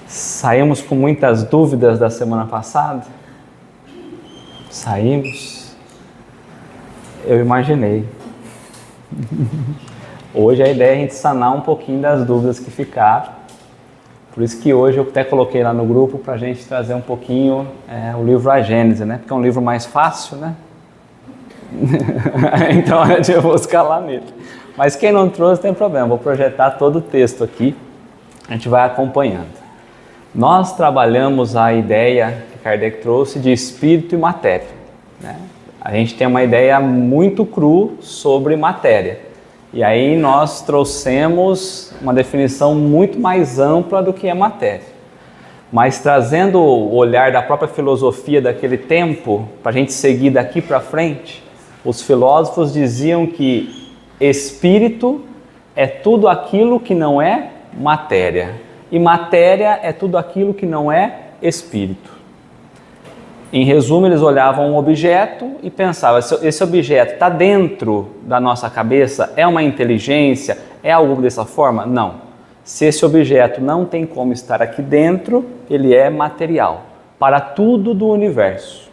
Saímos com muitas dúvidas da semana passada? Saímos. Eu imaginei. Hoje a ideia é a gente sanar um pouquinho das dúvidas que ficaram. Por isso que hoje eu até coloquei lá no grupo para a gente trazer um pouquinho o livro A Gênese, né? Porque é um livro mais fácil, né? Então a gente vai buscar lá nele. Mas quem não trouxe, não tem problema. Vou projetar todo o texto aqui. A gente vai acompanhando. Nós trabalhamos a ideia que Kardec trouxe de espírito e matéria, né? A gente tem uma ideia muito cru sobre matéria. E aí nós trouxemos uma definição muito mais ampla do que é matéria. Mas trazendo o olhar da própria filosofia daquele tempo, para a gente seguir daqui para frente, os filósofos diziam que espírito é tudo aquilo que não é matéria. E matéria é tudo aquilo que não é espírito. Em resumo, eles olhavam um objeto e pensavam, esse objeto está dentro da nossa cabeça? É uma inteligência? É algo dessa forma? Não. Se esse objeto não tem como estar aqui dentro, ele é material, para tudo do universo.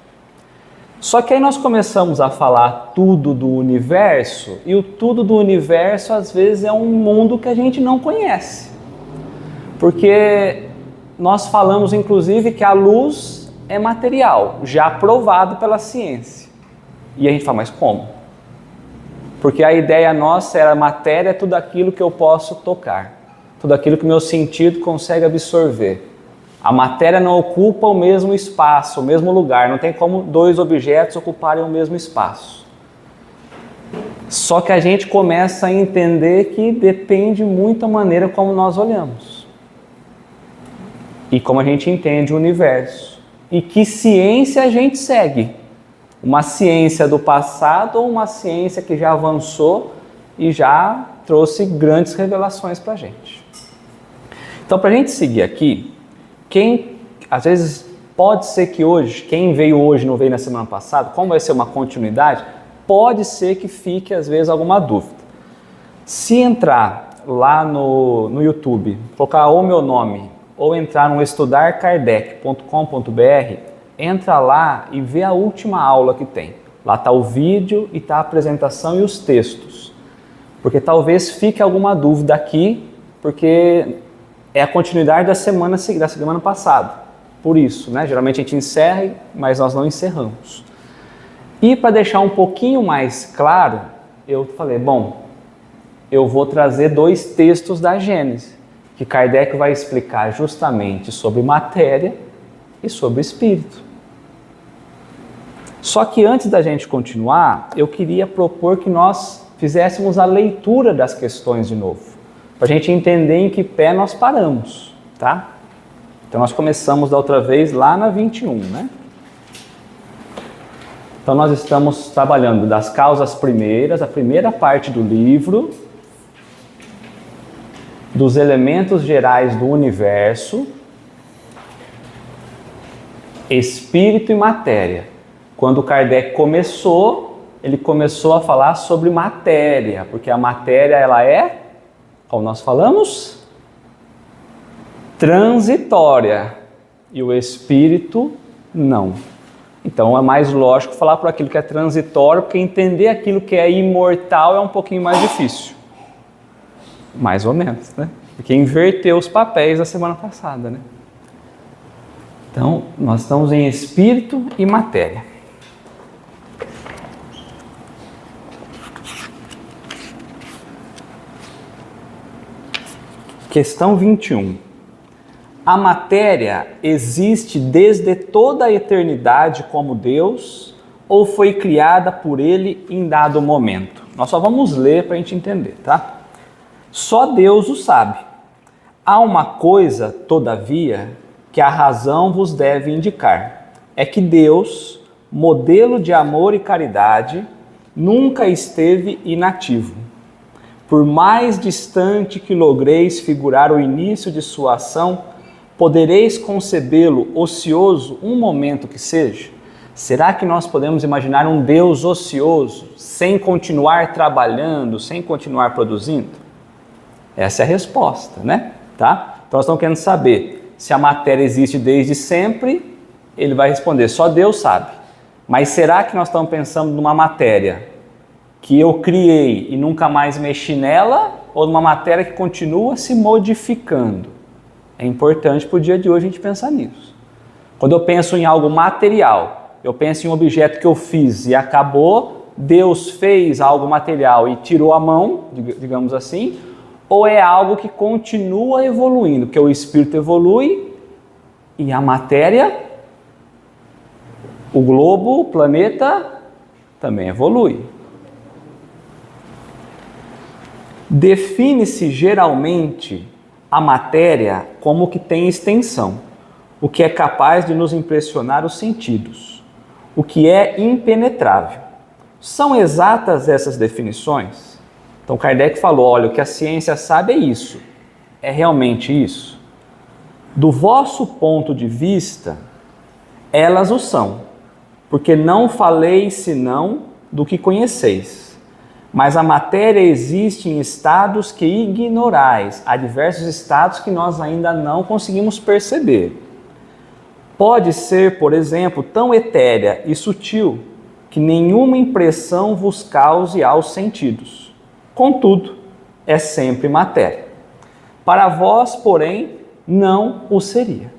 Só que aí nós começamos a falar tudo do universo, e o tudo do universo às vezes é um mundo que a gente não conhece. Porque nós falamos inclusive que a luz é material, já provado pela ciência. E a gente fala, mas como? Porque a ideia nossa era matéria é tudo aquilo que eu posso tocar, tudo aquilo que meu sentido consegue absorver. A matéria não ocupa o mesmo espaço, o mesmo lugar, não tem como dois objetos ocuparem o mesmo espaço. Só que a gente começa a entender que depende muito da maneira como nós olhamos. E como a gente entende o universo. E que ciência a gente segue. Uma ciência do passado ou uma ciência que já avançou e já trouxe grandes revelações para a gente. Então, para a gente seguir aqui, às vezes pode ser que hoje, quem veio hoje não veio na semana passada, como vai ser uma continuidade, pode ser que fique às vezes alguma dúvida. Se entrar lá no YouTube, colocar o meu nome, ou entrar no estudarkardec.com.br, entra lá e vê a última aula que tem. Lá está o vídeo e está a apresentação e os textos. Porque talvez fique alguma dúvida aqui, porque é a continuidade da semana passada. Por isso, né? Geralmente a gente encerra, mas nós não encerramos. E para deixar um pouquinho mais claro, eu falei, bom, eu vou trazer 2 textos da Gênese, que Kardec vai explicar justamente sobre matéria e sobre espírito. Só que antes da gente continuar, eu queria propor que nós fizéssemos a leitura das questões de novo, para a gente entender em que pé nós paramos, tá? Então nós começamos da outra vez lá na 21, né? Então nós estamos trabalhando das causas primeiras, a primeira parte do livro, dos elementos gerais do universo, espírito e matéria. Quando Kardec começou, ele começou a falar sobre matéria, porque a matéria ela é, como nós falamos, transitória, e o espírito não. Então é mais lógico falar por aquilo que é transitório, porque entender aquilo que é imortal é um pouquinho mais difícil. Mais ou menos, né? Porque inverteu os papéis da semana passada, né? Então, nós estamos em espírito e matéria. Questão 21. A matéria existe desde toda a eternidade como Deus ou foi criada por Ele em dado momento? Nós só vamos ler para a gente entender, tá? Só Deus o sabe. Há uma coisa, todavia, que a razão vos deve indicar. É que Deus, modelo de amor e caridade, nunca esteve inativo. Por mais distante que logreis figurar o início de sua ação, podereis concebê-lo ocioso um momento que seja? Será que nós podemos imaginar um Deus ocioso, sem continuar trabalhando, sem continuar produzindo? Essa é a resposta, né? Tá? Então nós estamos querendo saber, se a matéria existe desde sempre, ele vai responder, só Deus sabe. Mas será que nós estamos pensando numa matéria que eu criei e nunca mais mexi nela, ou numa matéria que continua se modificando? É importante para o dia de hoje a gente pensar nisso. Quando eu penso em algo material, eu penso em um objeto que eu fiz e acabou, Deus fez algo material e tirou a mão, digamos assim, ou é algo que continua evoluindo, porque o espírito evolui e a matéria, o globo, o planeta, também evolui. Define-se geralmente a matéria como que tem extensão, o que é capaz de nos impressionar os sentidos, o que é impenetrável. São exatas essas definições? Então Kardec falou, olha, o que a ciência sabe é isso. É realmente isso? Do vosso ponto de vista, elas o são, porque não faleis senão do que conheceis. Mas a matéria existe em estados que ignorais, há diversos estados que nós ainda não conseguimos perceber. Pode ser, por exemplo, tão etérea e sutil que nenhuma impressão vos cause aos sentidos. Contudo, é sempre matéria. Para vós, porém, não o seria.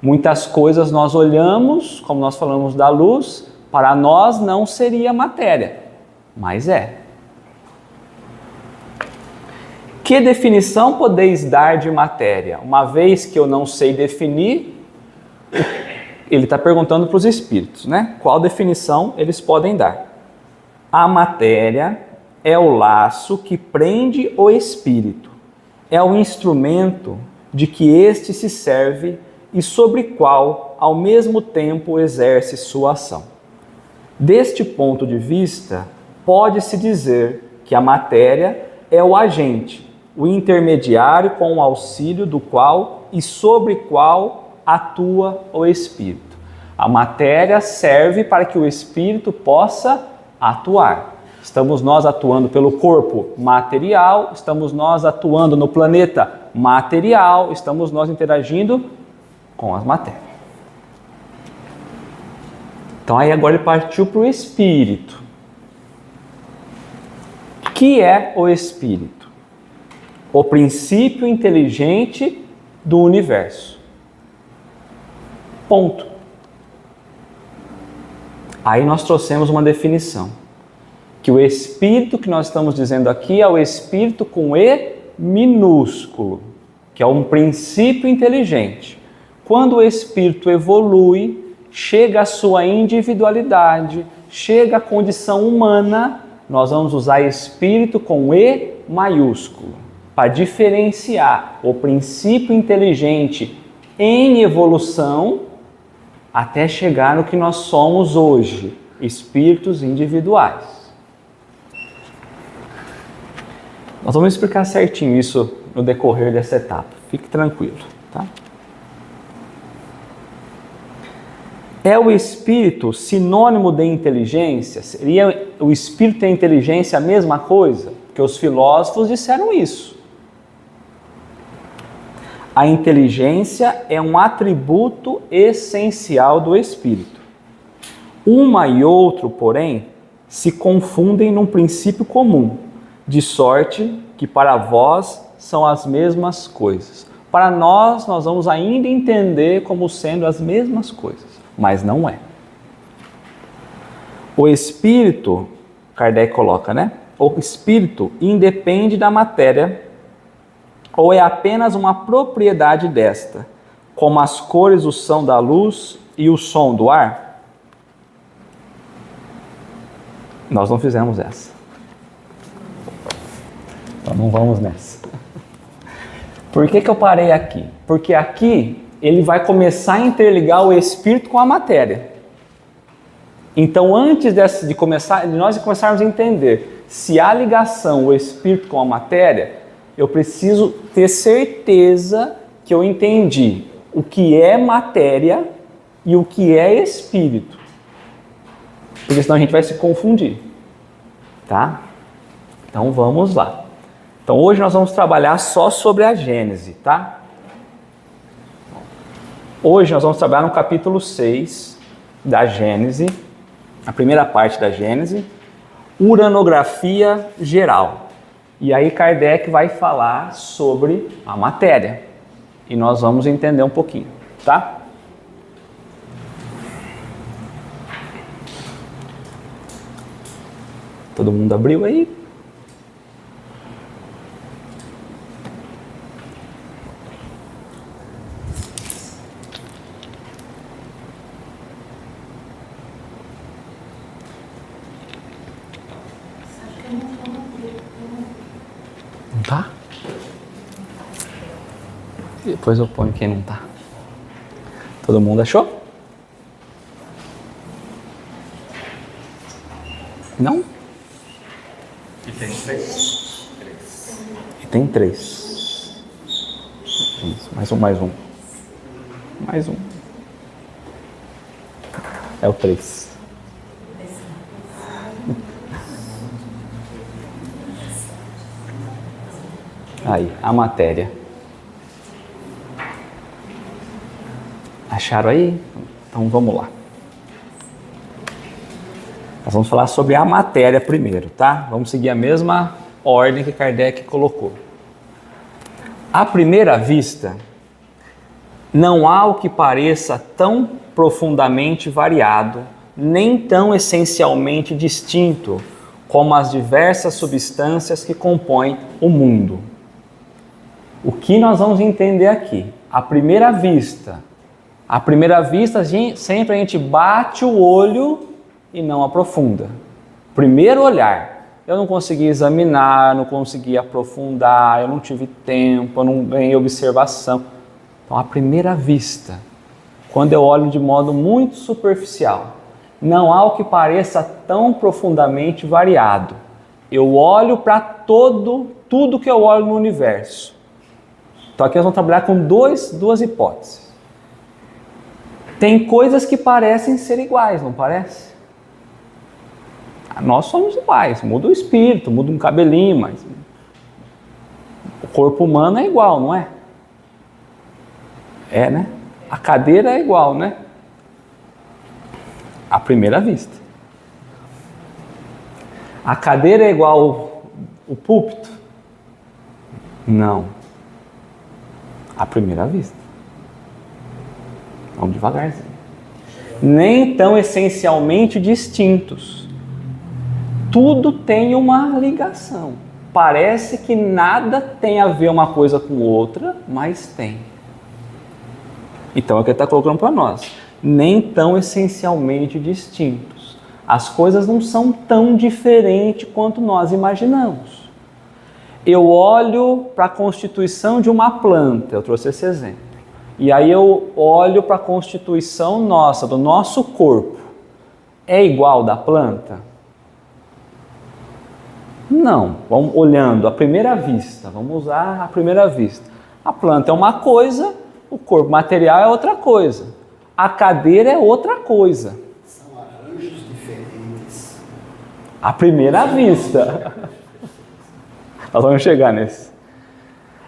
Muitas coisas nós olhamos, como nós falamos da luz, para nós não seria matéria, mas é. Que definição podeis dar de matéria? Uma vez que eu não sei definir, ele está perguntando para os espíritos, né? Qual definição eles podem dar? A matéria é o laço que prende o espírito, é o instrumento de que este se serve e sobre qual, ao mesmo tempo, exerce sua ação. Deste ponto de vista, pode-se dizer que a matéria é o agente, o intermediário com o auxílio do qual e sobre qual atua o espírito. A matéria serve para que o espírito possa atuar. Estamos nós atuando pelo corpo material, estamos nós atuando no planeta material, estamos nós interagindo com as matérias. Então aí agora ele partiu para o espírito. O que é o espírito? O princípio inteligente do universo. Ponto. Aí nós trouxemos uma definição. Que o espírito que nós estamos dizendo aqui é o espírito com E minúsculo, que é um princípio inteligente. Quando o espírito evolui, chega à sua individualidade, chega à condição humana, nós vamos usar espírito com E maiúsculo, para diferenciar o princípio inteligente em evolução até chegar no que nós somos hoje, espíritos individuais. Nós vamos explicar certinho isso no decorrer dessa etapa, fique tranquilo, tá? É o espírito sinônimo de inteligência? Seria o espírito e a inteligência a mesma coisa? Porque os filósofos disseram isso. A inteligência é um atributo essencial do espírito. Uma e outro, porém, se confundem num princípio comum, de sorte que para vós são as mesmas coisas. Para nós vamos ainda entender como sendo as mesmas coisas, mas não é. O espírito, Kardec coloca, né? O espírito independe da matéria ou é apenas uma propriedade desta, como as cores o são da luz e o som do ar? Nós não fizemos essa. Então não vamos nessa. Por que eu parei aqui? Porque aqui ele vai começar a interligar o espírito com a matéria. Então antes de nós começarmos a entender se há ligação o espírito com a matéria, eu preciso ter certeza que eu entendi o que é matéria e o que é espírito. Porque senão a gente vai se confundir. Tá? Então vamos lá. Então hoje nós vamos trabalhar só sobre a Gênese, tá? Hoje nós vamos trabalhar no capítulo 6 da Gênese, a primeira parte da Gênese, uranografia geral. E aí Kardec vai falar sobre a matéria. E nós vamos entender um pouquinho, tá? Todo mundo abriu aí? Não tá? Depois eu ponho quem não tá. Todo mundo achou? Não? E tem 3. E tem 3. Isso, mais um. Mais um. É o 3. Aí, a matéria. Acharam aí? Então vamos lá. Nós vamos falar sobre a matéria primeiro, tá? Vamos seguir a mesma ordem que Kardec colocou. À primeira vista, não há o que pareça tão profundamente variado, nem tão essencialmente distinto como as diversas substâncias que compõem o mundo. O que nós vamos entender aqui? À primeira vista, sempre a gente bate o olho e não aprofunda. Primeiro olhar, eu não consegui examinar, não consegui aprofundar, eu não tive tempo, eu não ganhei observação. Então, à primeira vista, quando eu olho de modo muito superficial, não há o que pareça tão profundamente variado. Eu olho para tudo que eu olho no universo. Então aqui nós vamos trabalhar com duas hipóteses. Tem coisas que parecem ser iguais, não parece? Nós somos iguais, muda o espírito, muda um cabelinho, mas o corpo humano é igual, não é? É, né? A cadeira é igual, né? À primeira vista. A cadeira é igual o púlpito? Não. À primeira vista. Vamos devagarzinho. Nem tão essencialmente distintos. Tudo tem uma ligação. Parece que nada tem a ver uma coisa com outra, mas tem. Então é o que ele está colocando para nós. Nem tão essencialmente distintos. As coisas não são tão diferentes quanto nós imaginamos. Eu olho para a constituição de uma planta, eu trouxe esse exemplo. E aí eu olho para a constituição nossa, do nosso corpo. É igual da planta? Não. Vamos olhando à primeira vista, vamos usar a primeira vista. A planta é uma coisa, o corpo material é outra coisa. A cadeira é outra coisa. São arranjos diferentes. À primeira vista. Nós vamos chegar nesse.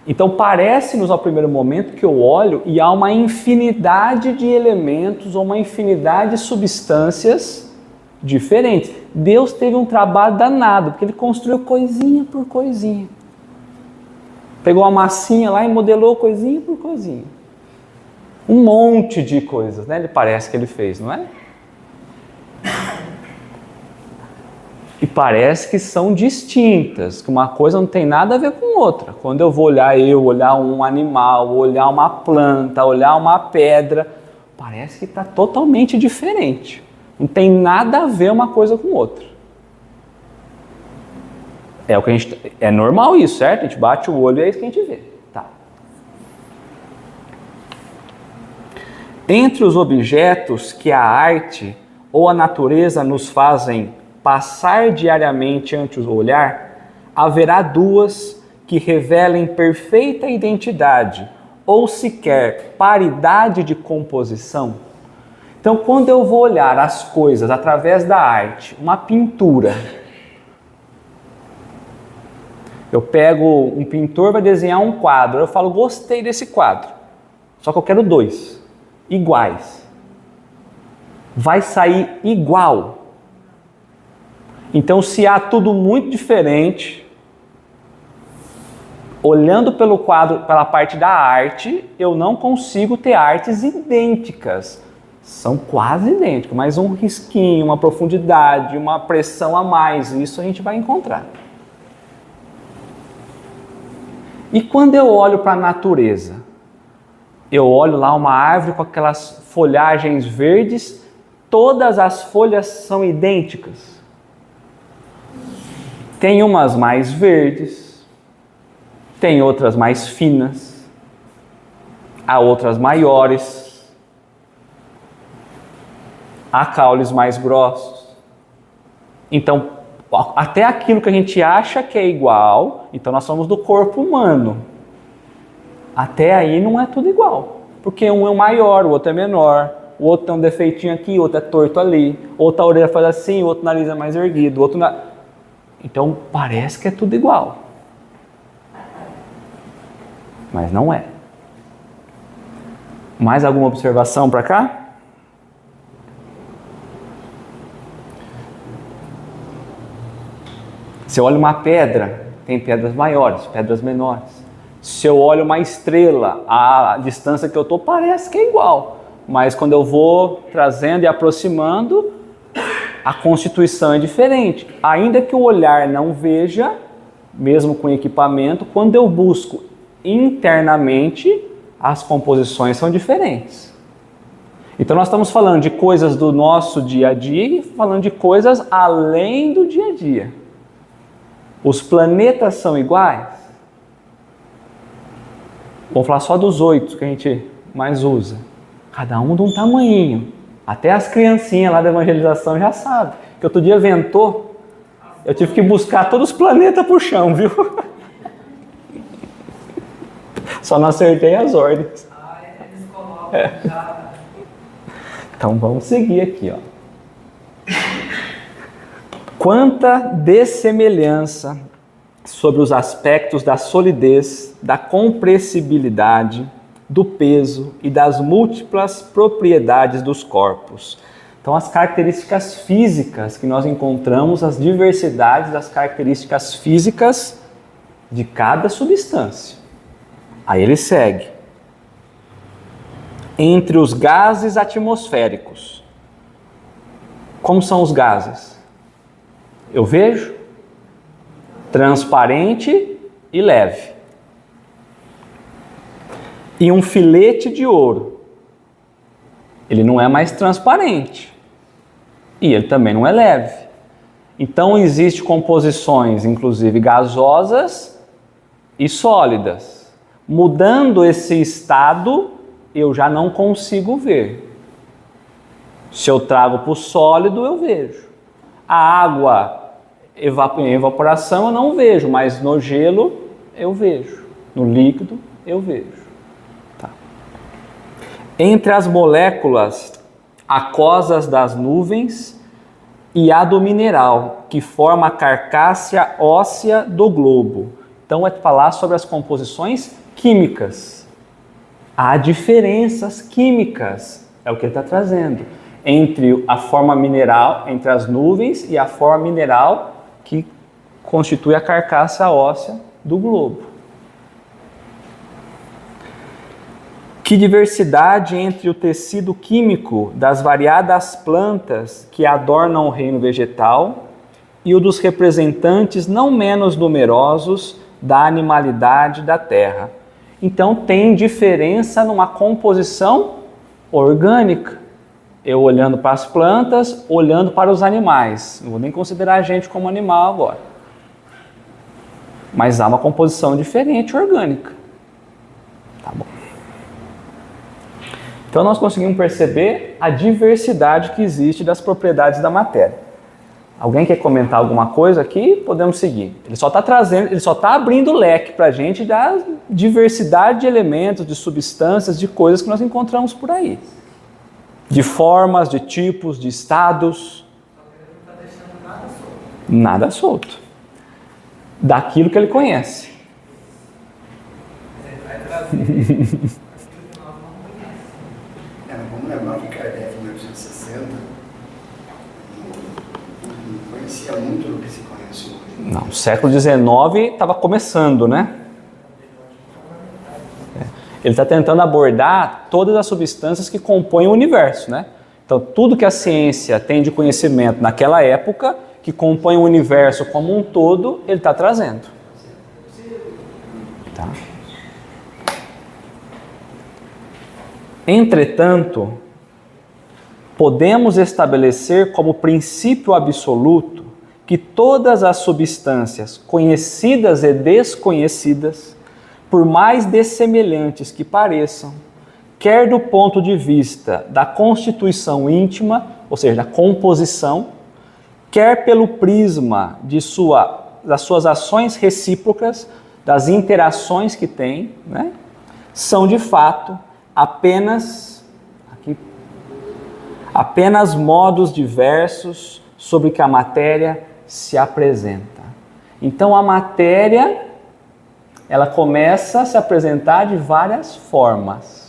Então parece-nos ao primeiro momento que eu olho e há uma infinidade de elementos ou uma infinidade de substâncias diferentes. Deus teve um trabalho danado, porque Ele construiu coisinha por coisinha. Pegou uma massinha lá e modelou coisinha por coisinha. Um monte de coisas, né? Ele parece que Ele fez, não é? E parece que são distintas, que uma coisa não tem nada a ver com outra. Quando eu vou olhar um animal, olhar uma planta, olhar uma pedra, parece que está totalmente diferente. Não tem nada a ver uma coisa com outra. É normal isso, certo? A gente bate o olho e é isso que a gente vê. Tá. Entre os objetos que a arte ou a natureza nos fazem passar diariamente ante o olhar, haverá duas que revelem perfeita identidade ou sequer paridade de composição. Então, quando eu vou olhar as coisas através da arte, uma pintura, eu pego um pintor, vai desenhar um quadro, eu falo, gostei desse quadro, só que eu quero 2. iguais. Vai sair igual. Então, se há tudo muito diferente, olhando pelo quadro, pela parte da arte, eu não consigo ter artes idênticas. São quase idênticas, mas um risquinho, uma profundidade, uma pressão a mais, isso a gente vai encontrar. E quando eu olho para a natureza, eu olho lá uma árvore com aquelas folhagens verdes, todas as folhas são idênticas. Tem umas mais verdes, tem outras mais finas, há outras maiores, há caules mais grossos. Então, até aquilo que a gente acha que é igual, então nós somos do corpo humano. Até aí não é tudo igual, porque um é maior, o outro é menor, o outro tem um defeitinho aqui, o outro é torto ali, outra orelha faz assim, o outro nariz é mais erguido, o outro... Então parece que é tudo igual. Mas não é. Mais alguma observação para cá? Se eu olho uma pedra, tem pedras maiores, pedras menores. Se eu olho uma estrela, a distância que eu estou parece que é igual. Mas quando eu vou trazendo e aproximando, a constituição é diferente. Ainda que o olhar não veja, mesmo com equipamento, quando eu busco internamente, as composições são diferentes. Então nós estamos falando de coisas do nosso dia a dia e falando de coisas além do dia a dia. Os planetas são iguais? Vamos falar só dos 8 que a gente mais usa. Cada um de um tamanhinho. Até as criancinhas lá da evangelização já sabem. Que outro dia ventou, eu tive que buscar todos os planetas pro chão, viu? Só não acertei as ordens. Eles colocam já. Então vamos seguir aqui, ó. Quanta dessemelhança sobre os aspectos da solidez, da compressibilidade, do peso e das múltiplas propriedades dos corpos. Então, as características físicas que nós encontramos, as diversidades das características físicas de cada substância. Aí ele segue. Entre os gases atmosféricos. Como são os gases? Eu vejo transparente e leve. E um filete de ouro. Ele não é mais transparente. E ele também não é leve. Então existem composições, inclusive gasosas e sólidas. Mudando esse estado, eu já não consigo ver. Se eu trago para o sólido, eu vejo. A água em evaporação eu não vejo, mas no gelo eu vejo. No líquido eu vejo. Tá. Entre as moléculas aquosas das nuvens e a do mineral, que forma a carcaça óssea do globo. Então é falar sobre as composições químicas. Há diferenças químicas, é o que ele está trazendo, entre a forma mineral, entre as nuvens e a forma mineral que constitui a carcaça óssea do globo. Que diversidade entre o tecido químico das variadas plantas que adornam o reino vegetal e o dos representantes não menos numerosos da animalidade da terra. Então tem diferença numa composição orgânica. Eu olhando para as plantas, olhando para os animais. Não vou nem considerar a gente como animal agora. Mas há uma composição diferente orgânica. Tá bom. Então nós conseguimos perceber a diversidade que existe das propriedades da matéria. Alguém quer comentar alguma coisa aqui? Podemos seguir. Ele só está trazendo, ele só está abrindo o leque para a gente da diversidade de elementos, de substâncias, de coisas que nós encontramos por aí. De formas, de tipos, de estados. Não está deixando nada solto. Nada solto. Daquilo que ele conhece. Ele vai trazer aquilo que nós não conhecemos. Vamos lembrar que Kardec, em 1960, não conhecia muito do que se conhece hoje. Não, o século XIX estava começando, né? Ele está tentando abordar todas as substâncias que compõem o universo, né? Então, tudo que a ciência tem de conhecimento naquela época, que compõe o universo como um todo, ele está trazendo. Tá? Entretanto, podemos estabelecer como princípio absoluto que todas as substâncias conhecidas e desconhecidas, por mais dessemelhantes que pareçam, quer do ponto de vista da constituição íntima, ou seja, da composição, quer pelo prisma das suas ações recíprocas, das interações que têm, né, são de fato apenas modos diversos sobre que a matéria se apresenta. Então a matéria, ela começa a se apresentar de várias formas.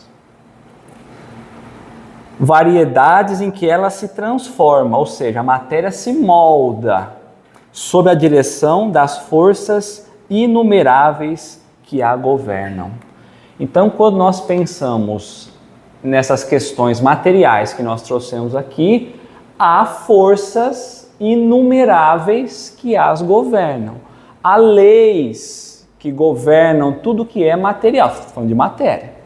Variedades em que ela se transforma, ou seja, a matéria se molda sob a direção das forças inumeráveis que a governam. Então, quando nós pensamos nessas questões materiais que nós trouxemos aqui, há forças inumeráveis que as governam. Há leis que governam tudo que é material. Estou falando de matéria.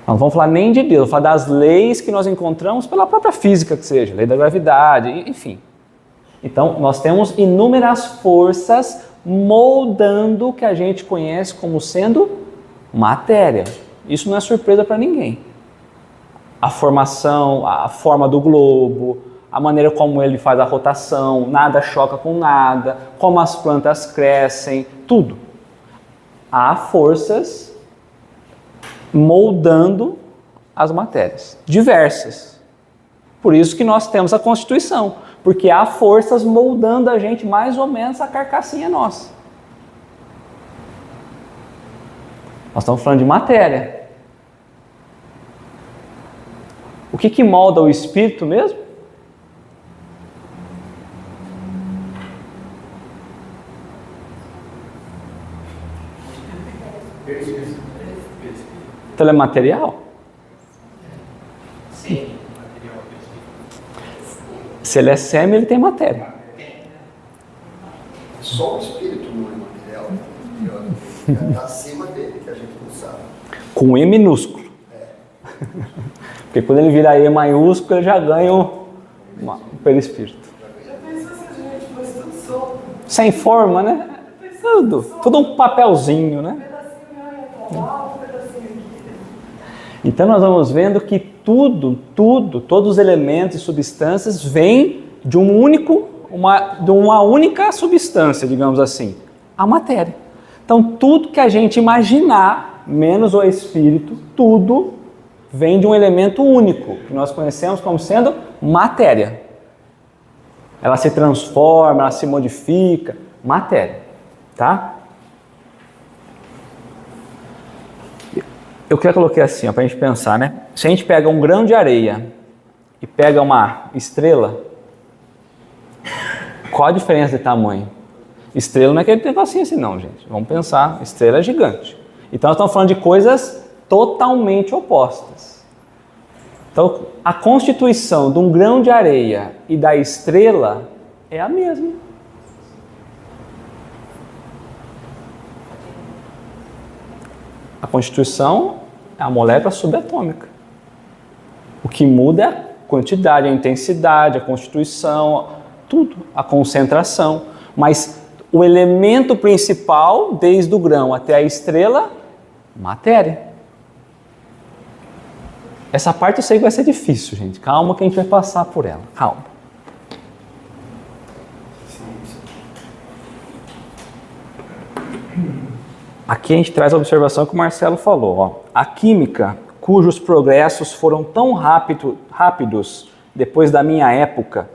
Não vamos falar nem de Deus, vamos falar das leis que nós encontramos pela própria física, que seja, lei da gravidade, enfim. Então, nós temos inúmeras forças moldando o que a gente conhece como sendo matéria. Isso não é surpresa para ninguém. A formação, a forma do globo, a maneira como ele faz a rotação, nada choca com nada, como as plantas crescem, tudo. Há forças moldando as matérias, diversas. Por isso que nós temos a Constituição, porque há forças moldando a gente mais ou menos a carcassinha nossa. Nós estamos falando de matéria. O que molda o espírito mesmo? Então ele é material? Sim, material. Se ele é semi, ele tem matéria. Só o espírito não é material. Está acima dele, que a gente não sabe. Com E minúsculo. Porque quando ele vira E maiúsculo, ele já ganha o perispírito. Já pensou se a gente fosse tudo solto? Sem forma, né? Tudo um papelzinho, né? Um pedacinho ia lá, um pedacinho aqui. Então nós vamos vendo que todos os elementos e substâncias vêm de uma única substância, digamos assim, a matéria. Então tudo que a gente imaginar, menos o espírito, tudo vem de um elemento único, que nós conhecemos como sendo matéria. Ela se transforma, ela se modifica, matéria, tá? Eu coloquei assim, para a gente pensar, né? Se a gente pega um grão de areia e pega uma estrela, qual a diferença de tamanho? Estrela não é aquele negocinho assim não, gente. Vamos pensar, estrela é gigante. Então nós estamos falando de coisas totalmente opostas. Então a constituição de um grão de areia e da estrela é a mesma. A constituição é a molécula subatômica. O que muda é a quantidade, a intensidade, a constituição, tudo, a concentração. Mas o elemento principal, desde o grão até a estrela, matéria. Essa parte eu sei que vai ser difícil, gente. Calma que a gente vai passar por ela. Calma. Aqui a gente traz a observação que o Marcelo falou. Ó. A química, cujos progressos foram tão rápidos depois da minha época,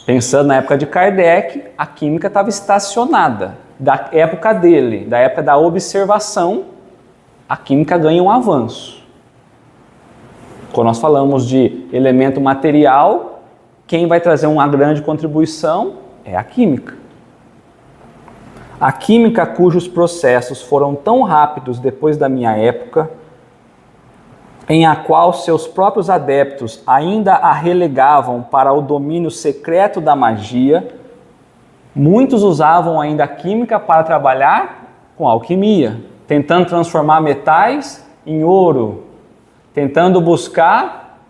pensando na época de Kardec, a química estava estacionada. Da época dele, da época da observação, a química ganha um avanço. Quando nós falamos de elemento material, quem vai trazer uma grande contribuição é a química. A química cujos processos foram tão rápidos depois da minha época, em a qual seus próprios adeptos ainda a relegavam para o domínio secreto da magia, muitos usavam ainda a química para trabalhar com alquimia, tentando transformar metais em ouro, tentando buscar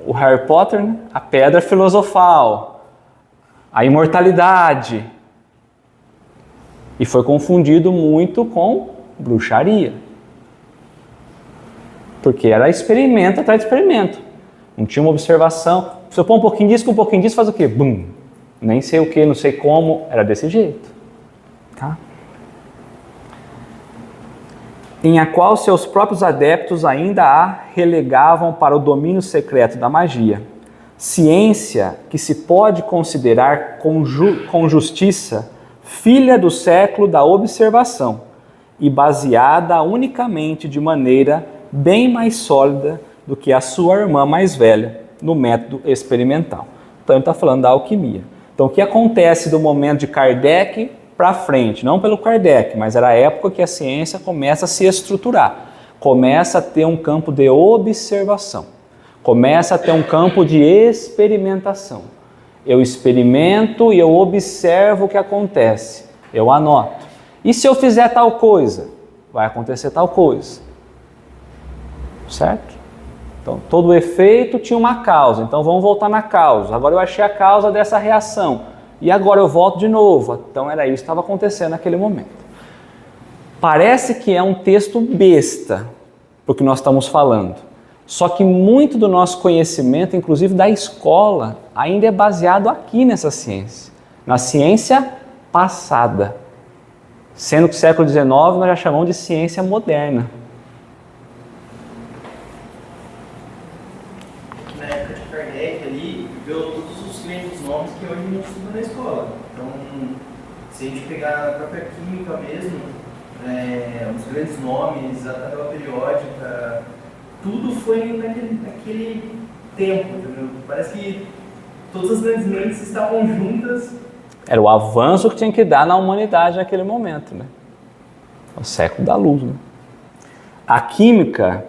o Harry Potter, né? A pedra filosofal, a imortalidade. E foi confundido muito com bruxaria. Porque era experimento atrás de experimento. Não tinha uma observação. Se eu pôr um pouquinho disso com um pouquinho disso, faz o quê? Bum! Nem sei o que, não sei como. Era desse jeito. Tá? Em a qual seus próprios adeptos ainda a relegavam para o domínio secreto da magia. Ciência que se pode considerar com justiça filha do século da observação e baseada unicamente de maneira bem mais sólida do que a sua irmã mais velha no método experimental. Então ele está falando da alquimia. Então o que acontece do momento de Kardec para frente, não pelo Kardec, mas era a época que a ciência começa a se estruturar, começa a ter um campo de observação, começa a ter um campo de experimentação. Eu experimento e eu observo o que acontece, eu anoto. E se eu fizer tal coisa? Vai acontecer tal coisa. Certo? Então, todo efeito tinha uma causa. Então, vamos voltar na causa. Agora eu achei a causa dessa reação. E agora eu volto de novo. Então, era isso que estava acontecendo naquele momento. Parece que é um texto besta, porque nós estamos falando. Só que muito do nosso conhecimento, inclusive da escola, ainda é baseado aqui nessa ciência. Na ciência passada. Sendo que o século XIX nós já chamamos de ciência moderna. Na época de Kardec ali, deu todos os grandes nomes que hoje a gente estuda na escola. Então, se a gente pegar a própria química mesmo, os grandes nomes, a tabela periódica, tudo foi naquele tempo, entendeu? Parece que todas as grandes mentes estavam juntas. Era o avanço que tinha que dar na humanidade naquele momento, né? O século da luz, né? A química,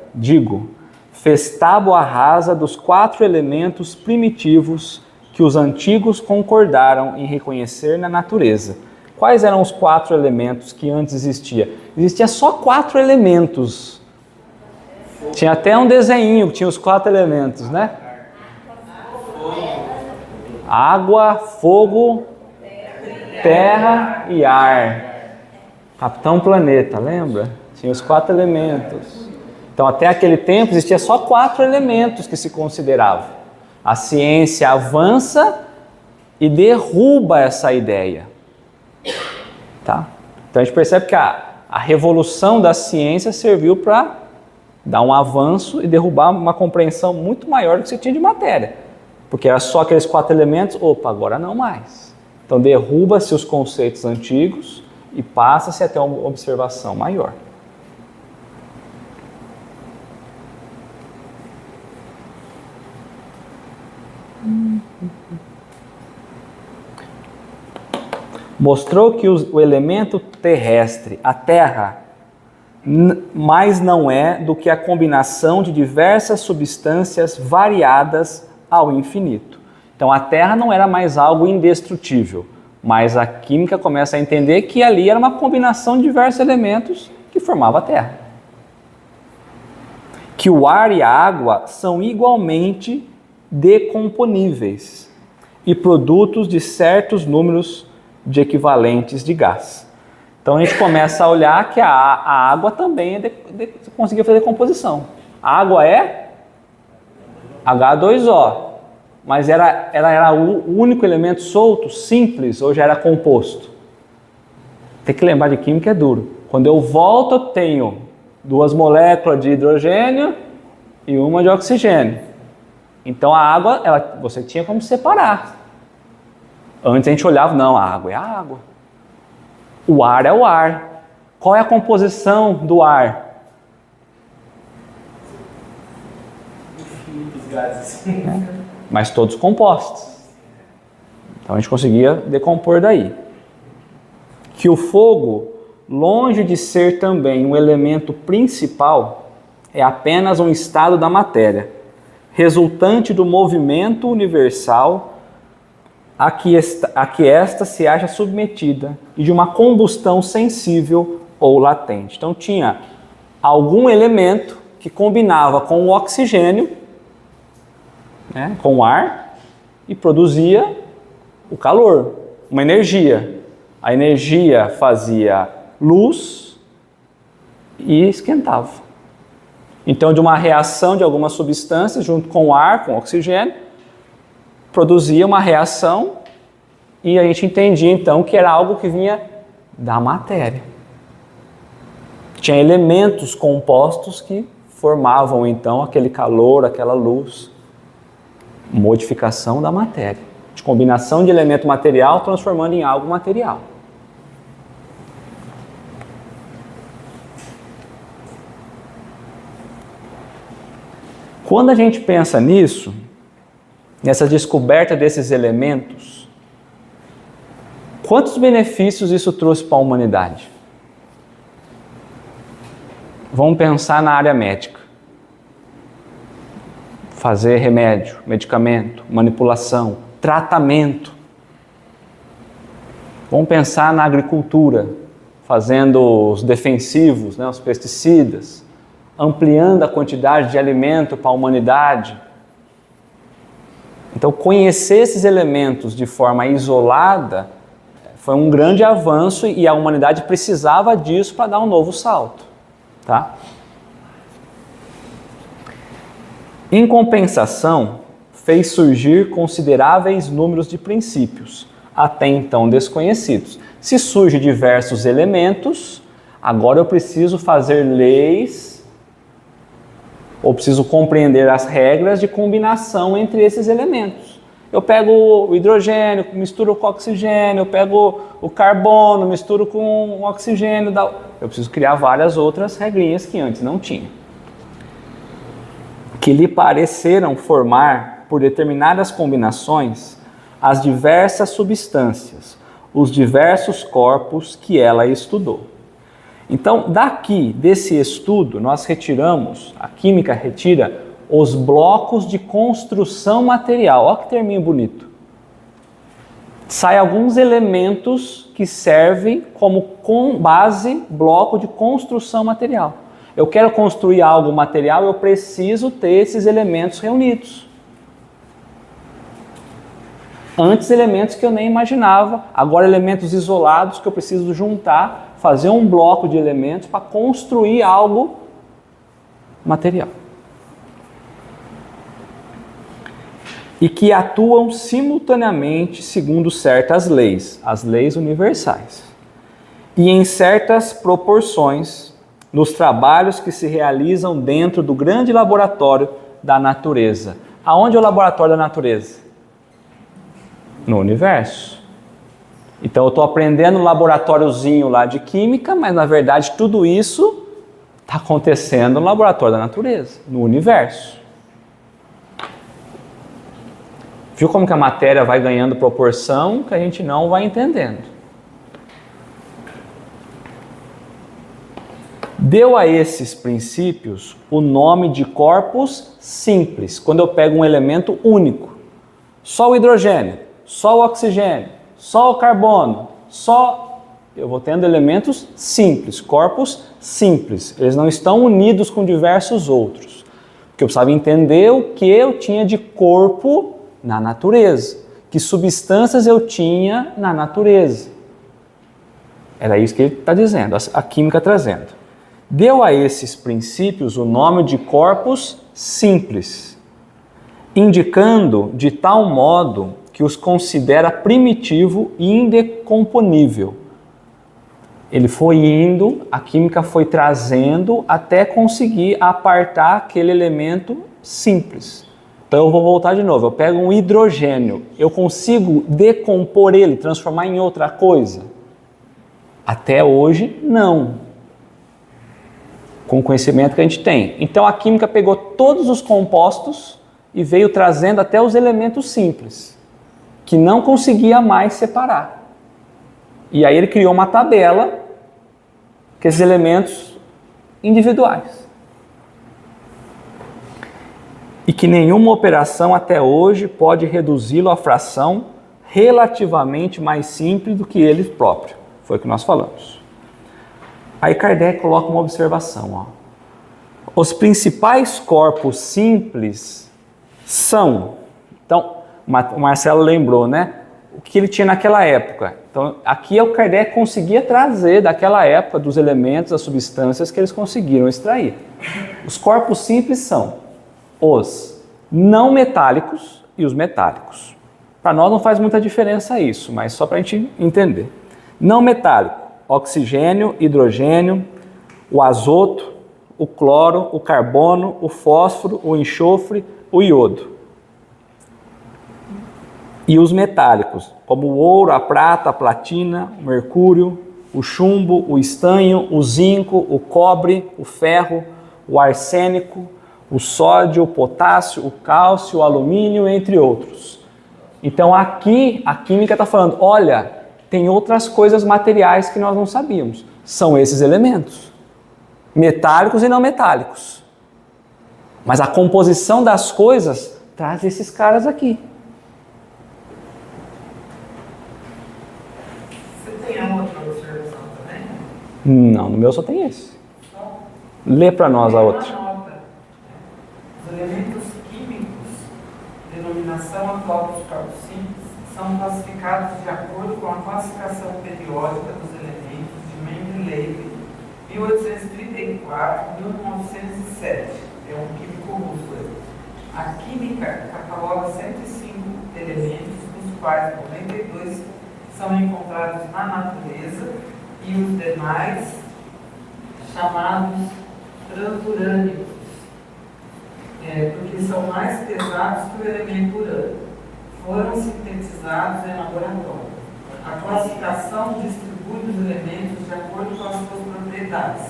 fez tábua rasa dos 4 elementos primitivos que os antigos concordaram em reconhecer na natureza. Quais eram os 4 elementos que antes existiam? Existia só 4 elementos. Tinha até um desenho que tinha os 4 elementos, né? Água, fogo, terra e ar. Capitão Planeta, lembra? Tinha os 4 elementos. Então, até aquele tempo, existia só 4 elementos que se consideravam. A ciência avança e derruba essa ideia. Tá? Então, a gente percebe que a revolução da ciência serviu para dar um avanço e derrubar uma compreensão muito maior do que você tinha de matéria. Porque era só aqueles 4 elementos, agora não mais. Então, derruba-se os conceitos antigos e passa-se a ter uma observação maior. Mostrou que o elemento terrestre, a Terra, mais não é do que a combinação de diversas substâncias variadas ao infinito. Então a Terra não era mais algo indestrutível, mas a química começa a entender que ali era uma combinação de diversos elementos que formava a Terra. Que o ar e a água são igualmente decomponíveis e produtos de certos números de equivalentes de gás. Então a gente começa a olhar que a água também conseguia fazer decomposição. A água é H2O, mas ela era o único elemento solto, simples, ou já era composto? Tem que lembrar de química, é duro. Quando eu volto, eu tenho 2 moléculas de hidrogênio e uma de oxigênio. Então a água, você tinha como separar. Antes a gente olhava, não, a água é a água. O ar é o ar. Qual é a composição do ar? muitos gases. Mas todos compostos. Então a gente conseguia decompor daí. Que o fogo, longe de ser também um elemento principal, é apenas um estado da matéria, resultante do movimento universal a que esta se acha submetida e de uma combustão sensível ou latente. Então tinha algum elemento que combinava com o oxigênio, né, com o ar, e produzia o calor, uma energia. A energia fazia luz e esquentava. Então, de uma reação de algumas substâncias, junto com o ar, com o oxigênio, produzia uma reação e a gente entendia, então, que era algo que vinha da matéria. Tinha elementos compostos que formavam, então, aquele calor, aquela luz. Modificação da matéria. De combinação de elemento material transformando em algo material. Quando a gente pensa nisso, nessa descoberta desses elementos, quantos benefícios isso trouxe para a humanidade? Vamos pensar na área médica. Fazer remédio, medicamento, manipulação, tratamento. Vamos pensar na agricultura, fazendo os defensivos, né, os pesticidas, ampliando a quantidade de alimento para a humanidade. Então, conhecer esses elementos de forma isolada foi um grande avanço e a humanidade precisava disso para dar um novo salto. Tá? Em compensação, fez surgir consideráveis números de princípios, até então desconhecidos. Se surgem diversos elementos, agora eu preciso fazer leis, ou preciso compreender as regras de combinação entre esses elementos. Eu pego o hidrogênio, misturo com o oxigênio, eu pego o carbono, misturo com o oxigênio. Eu preciso criar várias outras regrinhas que antes não tinha. Que lhe pareceram formar, por determinadas combinações, as diversas substâncias, os diversos corpos que ela estudou. Então, daqui, desse estudo, nós retiramos, a química retira, os blocos de construção material. Olha que terminho bonito. Sai alguns elementos que servem como base, bloco de construção material. Eu quero construir algo material, eu preciso ter esses elementos reunidos. Antes, elementos que eu nem imaginava, agora elementos isolados que eu preciso juntar, fazer um bloco de elementos para construir algo material. E que atuam simultaneamente segundo certas leis, as leis universais, e em certas proporções nos trabalhos que se realizam dentro do grande laboratório da natureza. Aonde é o laboratório da natureza? No universo. Então eu estou aprendendo no laboratóriozinho lá de química, mas na verdade tudo isso está acontecendo no laboratório da natureza, no universo. Viu como que a matéria vai ganhando proporção que a gente não vai entendendo? Deu a esses princípios o nome de corpos simples, quando eu pego um elemento único. Só o hidrogênio, só o oxigênio, só o carbono, eu vou tendo elementos simples, corpos simples. Eles não estão unidos com diversos outros. Porque eu precisava entender o que eu tinha de corpo na natureza, que substâncias eu tinha na natureza. Era isso que ele está dizendo, a química trazendo. Deu a esses princípios o nome de corpos simples, indicando de tal modo que os considera primitivo e indecomponível. Ele foi indo, a química foi trazendo até conseguir apartar aquele elemento simples. Então eu vou voltar de novo, eu pego um hidrogênio, eu consigo decompor ele, transformar em outra coisa? Até hoje, não. Com o conhecimento que a gente tem. Então a química pegou todos os compostos e veio trazendo até os elementos simples, que não conseguia mais separar. E aí ele criou uma tabela com esses elementos individuais. E que nenhuma operação até hoje pode reduzi-lo à fração relativamente mais simples do que ele próprio. Foi o que nós falamos. Aí Kardec coloca uma observação. Ó. Os principais corpos simples são... Então, o Marcelo lembrou, né? O que ele tinha naquela época. Então, aqui é o Kardec conseguia trazer daquela época dos elementos, das substâncias que eles conseguiram extrair. Os corpos simples são os não metálicos e os metálicos. Para nós não faz muita diferença isso, mas só para a gente entender. Não metálico, oxigênio, hidrogênio, o azoto, o cloro, o carbono, o fósforo, o enxofre, o iodo. E os metálicos, como o ouro, a prata, a platina, o mercúrio, o chumbo, o estanho, o zinco, o cobre, o ferro, o arsênico, o sódio, o potássio, o cálcio, o alumínio, entre outros. Então aqui a química está falando, olha, tem outras coisas materiais que nós não sabíamos. São esses elementos, metálicos e não metálicos. Mas a composição das coisas traz esses caras aqui. Você tem a outra observação também? Não, no meu só tem esse. Lê para nós a outra. Nota. Os elementos químicos, denominação atual dos corpos simples, são classificados de acordo com a classificação periódica dos elementos de Mendeleev, 1834-1907. É um químico russo. A química cataloga 105 elementos, dos quais 92 são encontrados na natureza e os demais chamados transurânicos, porque são mais pesados que o elemento urânio. Foram sintetizados em laboratório. A classificação distribui os elementos de acordo com as suas propriedades,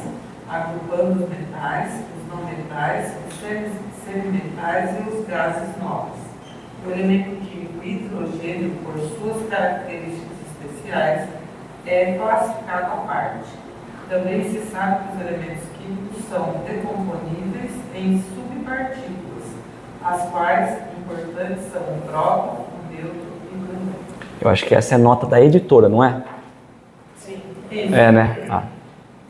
agrupando os metais, os não metais, os semimetais e os gases nobres. O elemento químico hidrogênio, por suas características especiais, é classificado à parte. Também se sabe que os elementos químicos são decomponíveis em subpartículas, as quais importantes são o próton, o neutro e o grão. Eu acho que essa é a nota da editora, não é? Sim. É, né? Ah.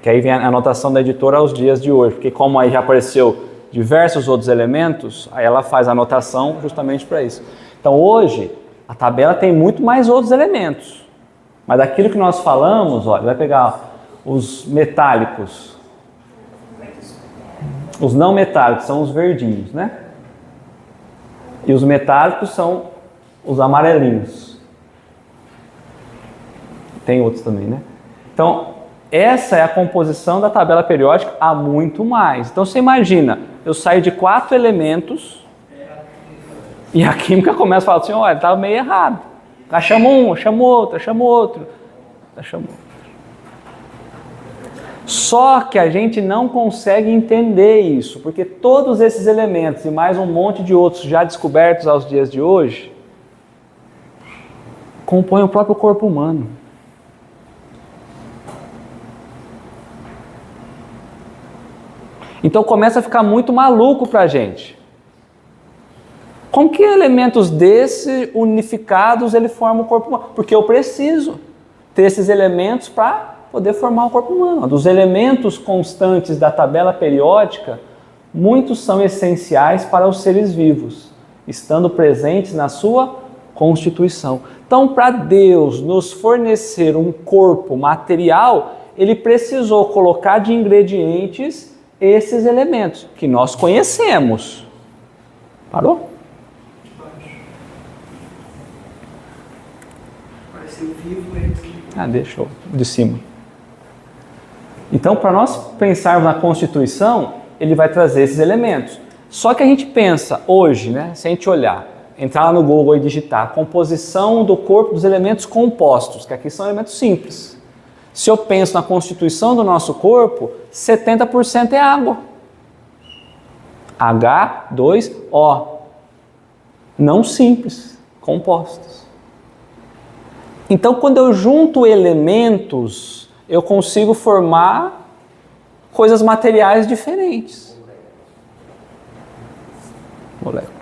Que aí vem a anotação da editora aos dias de hoje, porque como aí já apareceu diversos outros elementos, aí ela faz a anotação justamente para isso. Então hoje, a tabela tem muito mais outros elementos. Mas daquilo que nós falamos, olha, vai pegar os metálicos. Os não metálicos são os verdinhos, né? E os metálicos são os amarelinhos. Tem outros também, né? Então, essa é a composição da tabela periódica há muito mais. Então, você imagina, eu saio de 4 elementos e a química começa a falar assim, olha, estava meio errado. Tá, chama um, chama outro, chama outro. Tá, chama outro. Só que a gente não consegue entender isso, porque todos esses elementos e mais um monte de outros já descobertos aos dias de hoje compõem o próprio corpo humano. Então começa a ficar muito maluco para a gente. Como que elementos desses unificados ele forma o corpo humano? Porque eu preciso ter esses elementos para poder formar o corpo humano. Dos elementos constantes da tabela periódica, muitos são essenciais para os seres vivos, estando presentes na sua constituição. Então, para Deus nos fornecer um corpo material, Ele precisou colocar de ingredientes esses elementos que nós conhecemos. Parou? Pareceu vivo aí. Deixa eu de cima. Então, para nós pensarmos na Constituição, ele vai trazer esses elementos. Só que a gente pensa hoje, né, se a gente olhar, entrar lá no Google e digitar a composição do corpo dos elementos compostos, que aqui são elementos simples. Se eu penso na constituição do nosso corpo, 70% é água. H2O. não simples, compostos. Então, quando eu junto elementos, eu consigo formar coisas materiais diferentes. Moléculas.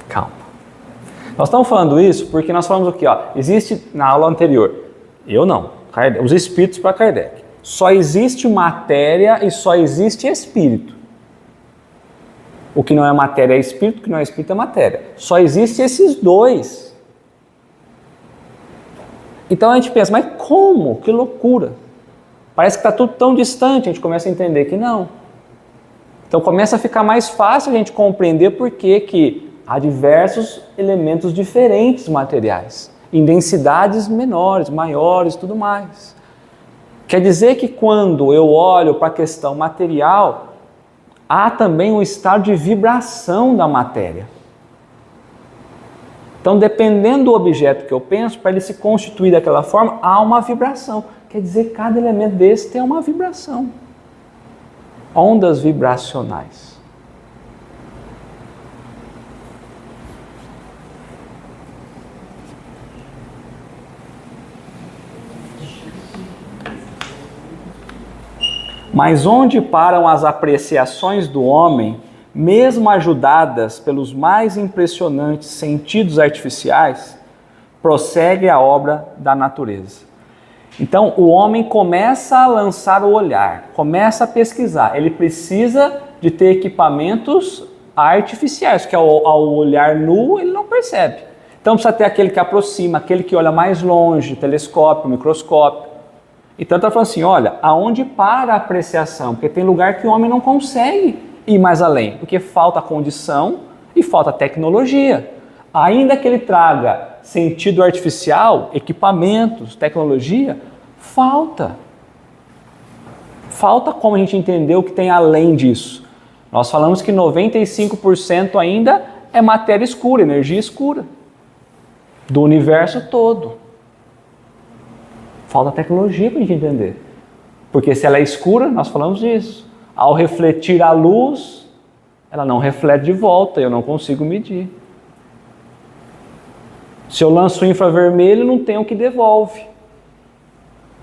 Calma. Nós estamos falando isso porque nós falamos aqui, ó, existe na aula anterior, eu não, Kardec, os espíritos para Kardec. Só existe matéria e só existe espírito. O que não é matéria é espírito, o que não é espírito é matéria. Só existe esses dois. Então a gente pensa, mas como? Que loucura. Parece que está tudo tão distante, a gente começa a entender que não. Então começa a ficar mais fácil a gente compreender por que há diversos elementos diferentes materiais, em densidades menores, maiores e tudo mais. Quer dizer que quando eu olho para a questão material, há também um estado de vibração da matéria. Então, dependendo do objeto que eu penso, para ele se constituir daquela forma, há uma vibração. Quer dizer que cada elemento desse tem uma vibração. Ondas vibracionais. Mas onde param as apreciações do homem, mesmo ajudadas pelos mais impressionantes sentidos artificiais, prossegue a obra da natureza. Então, o homem começa a lançar o olhar, começa a pesquisar. Ele precisa de ter equipamentos artificiais, que ao olhar nu ele não percebe. Então, precisa ter aquele que aproxima, aquele que olha mais longe, telescópio, microscópio. Então, está falando assim, olha, aonde para a apreciação? Porque tem lugar que o homem não consegue ir mais além, porque falta condição e falta tecnologia. Ainda que ele traga sentido artificial, equipamentos, tecnologia, falta. Falta como a gente entender o que tem além disso. Nós falamos que 95% ainda é matéria escura, energia escura, do universo todo. Falta tecnologia para a gente entender. Porque se ela é escura, nós falamos disso. Ao refletir a luz, ela não reflete de volta, eu não consigo medir. Se eu lanço o infravermelho, não tem o que devolve.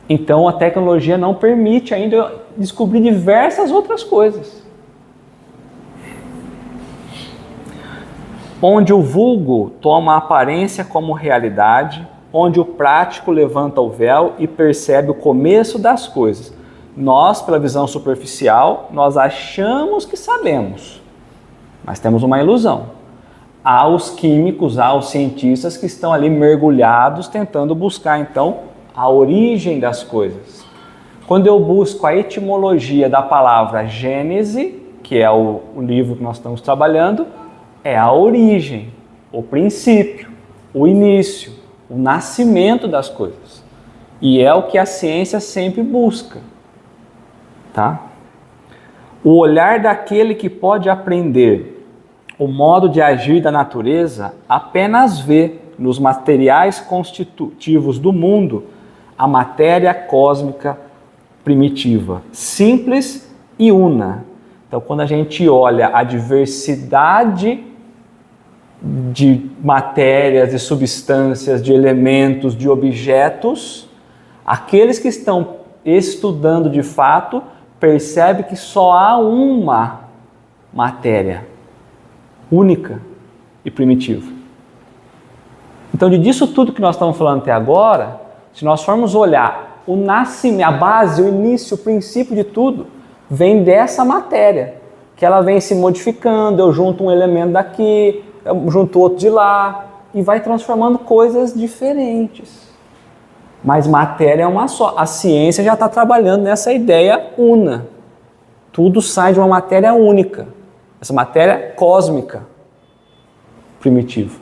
Então a tecnologia não permite ainda eu descobrir diversas outras coisas. Onde o vulgo toma a aparência como realidade, onde o prático levanta o véu e percebe o começo das coisas. Nós, pela visão superficial, nós achamos que sabemos, mas temos uma ilusão. Há os químicos, há os cientistas que estão ali mergulhados tentando buscar, então, a origem das coisas. Quando eu busco a etimologia da palavra Gênese, que é o livro que nós estamos trabalhando, é a origem, o princípio, o início, o nascimento das coisas. E é o que a ciência sempre busca. Tá? O olhar daquele que pode aprender o modo de agir da natureza apenas vê nos materiais constitutivos do mundo a matéria cósmica primitiva, simples e una. Então, quando a gente olha a diversidade de matérias, de substâncias, de elementos, de objetos, aqueles que estão estudando de fato percebem que só há uma matéria única e primitiva. Então, disso tudo que nós estamos falando até agora, se nós formos olhar o nascimento, a base, o início, o princípio de tudo, vem dessa matéria, que ela vem se modificando, eu junto um elemento daqui, eu junto outro de lá, e vai transformando coisas diferentes. Mas matéria é uma só. A ciência já está trabalhando nessa ideia una. Tudo sai de uma matéria única. Essa matéria cósmica, primitiva.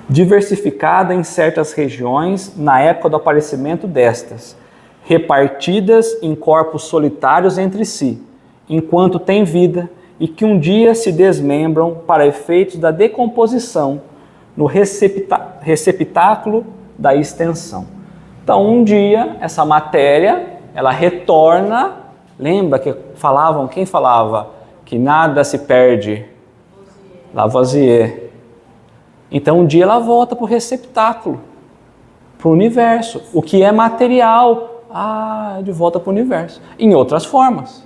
Diversificada em certas regiões na época do aparecimento destas, repartidas em corpos solitários entre si, enquanto têm vida, e que um dia se desmembram para efeitos da decomposição no receptáculo da extensão. Então, um dia, essa matéria, ela retorna. Lembra que falavam, quem falava que nada se perde? Lavoisier. Então, um dia ela volta para o receptáculo, para o universo. O que é material, de volta para o universo. Em outras formas.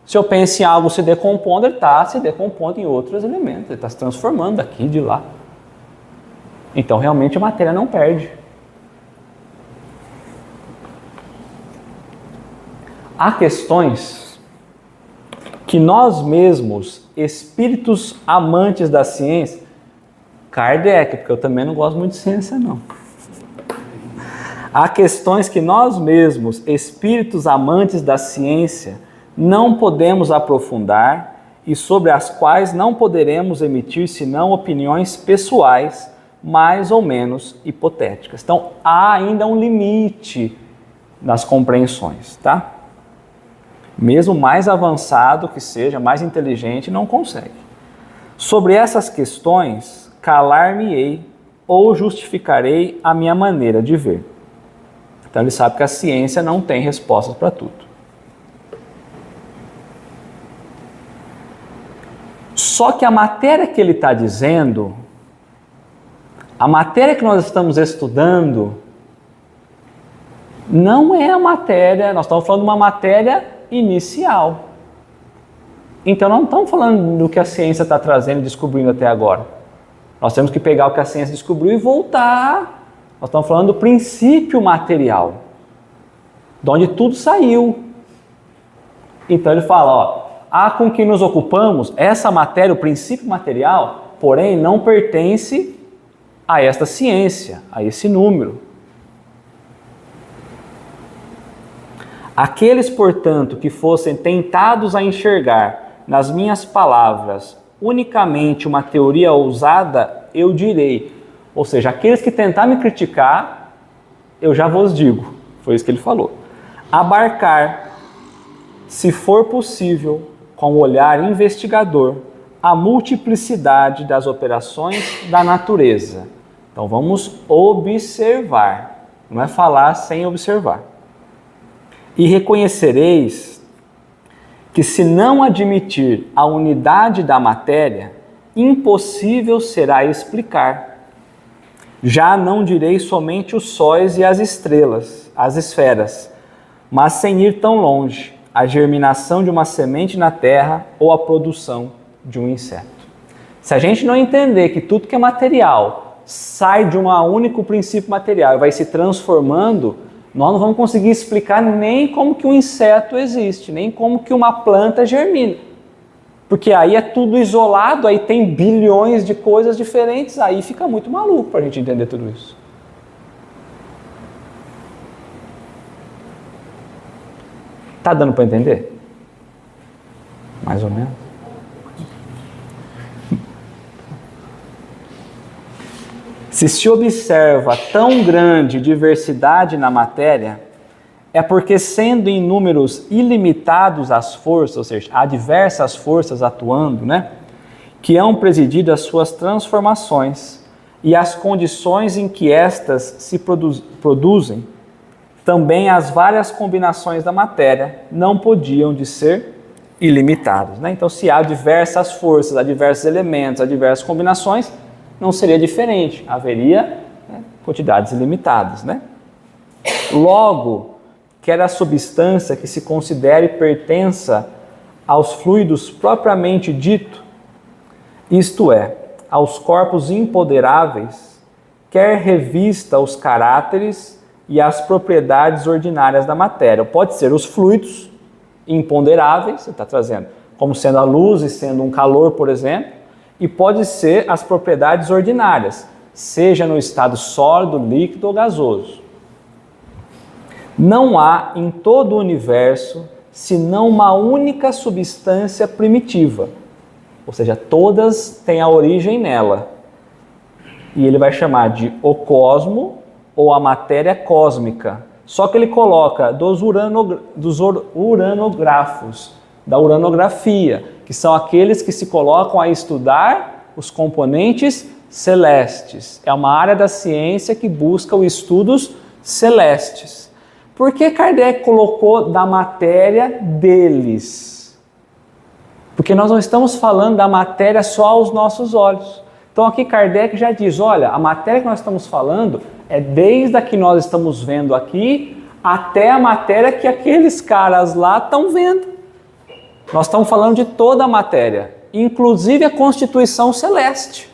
Se eu penso em algo se decompondo, ele está se decompondo em outros elementos. Ele está se transformando daqui, de lá. Então, realmente, a matéria não perde. Há questões que nós mesmos, espíritos amantes da ciência, Kardec, porque eu também não gosto muito de ciência, não. Há questões que nós mesmos, espíritos amantes da ciência, não podemos aprofundar e sobre as quais não poderemos emitir senão opiniões pessoais, mais ou menos hipotéticas. Então, há ainda um limite nas compreensões, tá? Mesmo mais avançado que seja, mais inteligente, não consegue. Sobre essas questões, calar-me-ei ou justificarei a minha maneira de ver. Então ele sabe que a ciência não tem respostas para tudo. Só que a matéria que ele está dizendo, a matéria que nós estamos estudando, não é a matéria, nós estamos falando de uma matéria inicial. Então não estamos falando do que a ciência está trazendo e descobrindo até agora. Nós temos que pegar o que a ciência descobriu e voltar. Nós estamos falando do princípio material, de onde tudo saiu. Então ele fala, com que nos ocupamos, essa matéria, o princípio material, porém não pertence a esta ciência, a esse número. Aqueles, portanto, que fossem tentados a enxergar nas minhas palavras unicamente uma teoria ousada, eu direi. Ou seja, aqueles que tentar me criticar, eu já vos digo. Foi isso que ele falou. Abarcar, se for possível, com o olhar investigador, a multiplicidade das operações da natureza. Então vamos observar. Não é falar sem observar. E reconhecereis que, se não admitir a unidade da matéria, impossível será explicar. Já não direi somente os sóis e as estrelas, as esferas, mas sem ir tão longe, a germinação de uma semente na terra ou a produção de um inseto. Se a gente não entender que tudo que é material sai de um único princípio material e vai se transformando, nós não vamos conseguir explicar nem como que um inseto existe, nem como que uma planta germina. Porque aí é tudo isolado, aí tem bilhões de coisas diferentes, aí fica muito maluco para a gente entender tudo isso. Tá dando para entender? Mais ou menos. Se observa tão grande diversidade na matéria, é porque, sendo em números ilimitados as forças, ou seja, há diversas forças atuando, que hão presidido as suas transformações e as condições em que estas se produzem, também as várias combinações da matéria não podiam de ser ilimitadas. Então, se há diversas forças, há diversos elementos, há diversas combinações, não seria diferente, haveria quantidades ilimitadas. Logo, quer a substância que se considere pertença aos fluidos propriamente dito, isto é, aos corpos imponderáveis, quer revista os caráteres e as propriedades ordinárias da matéria. Pode ser os fluidos imponderáveis, você está trazendo, como sendo a luz e sendo um calor, por exemplo, e pode ser as propriedades ordinárias, seja no estado sólido, líquido ou gasoso. Não há em todo o universo senão uma única substância primitiva, ou seja, todas têm a origem nela. E ele vai chamar de o cosmo ou a matéria cósmica. Só que ele coloca dos uranógrafos, da uranografia, que são aqueles que se colocam a estudar os componentes celestes. É uma área da ciência que busca os estudos celestes. Por que Kardec colocou da matéria deles? Porque nós não estamos falando da matéria só aos nossos olhos. Então aqui Kardec já diz, olha, a matéria que nós estamos falando é desde a que nós estamos vendo aqui até a matéria que aqueles caras lá estão vendo. Nós estamos falando de toda a matéria, inclusive a constituição celeste,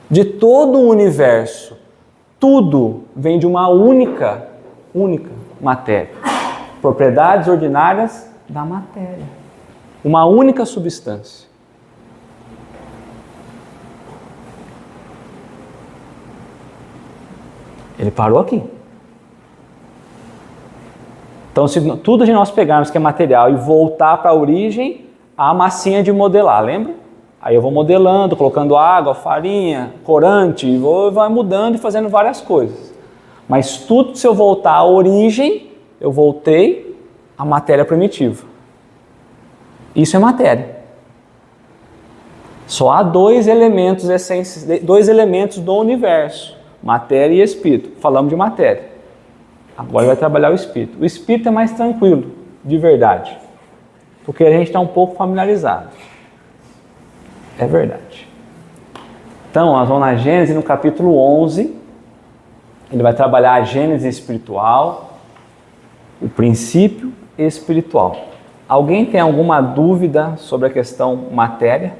de todo o universo. Tudo vem de uma única matéria. Propriedades ordinárias da matéria. Uma única substância. Ele parou aqui. Então, se tudo de nós pegarmos que é material e voltar para a origem, a massinha de modelar, lembra? Aí eu vou modelando, colocando água, farinha, corante, e vai mudando e fazendo várias coisas. Mas tudo, se eu voltar à origem, eu voltei à matéria primitiva. Isso é matéria. Só há dois elementos do universo, matéria e espírito. Falamos de matéria. Agora vai trabalhar o espírito. O espírito é mais tranquilo, de verdade, porque a gente está um pouco familiarizado. É verdade. Então, nós vamos na Gênesis, no capítulo 11, ele vai trabalhar a Gênese espiritual, o princípio espiritual. Alguém tem alguma dúvida sobre a questão matéria?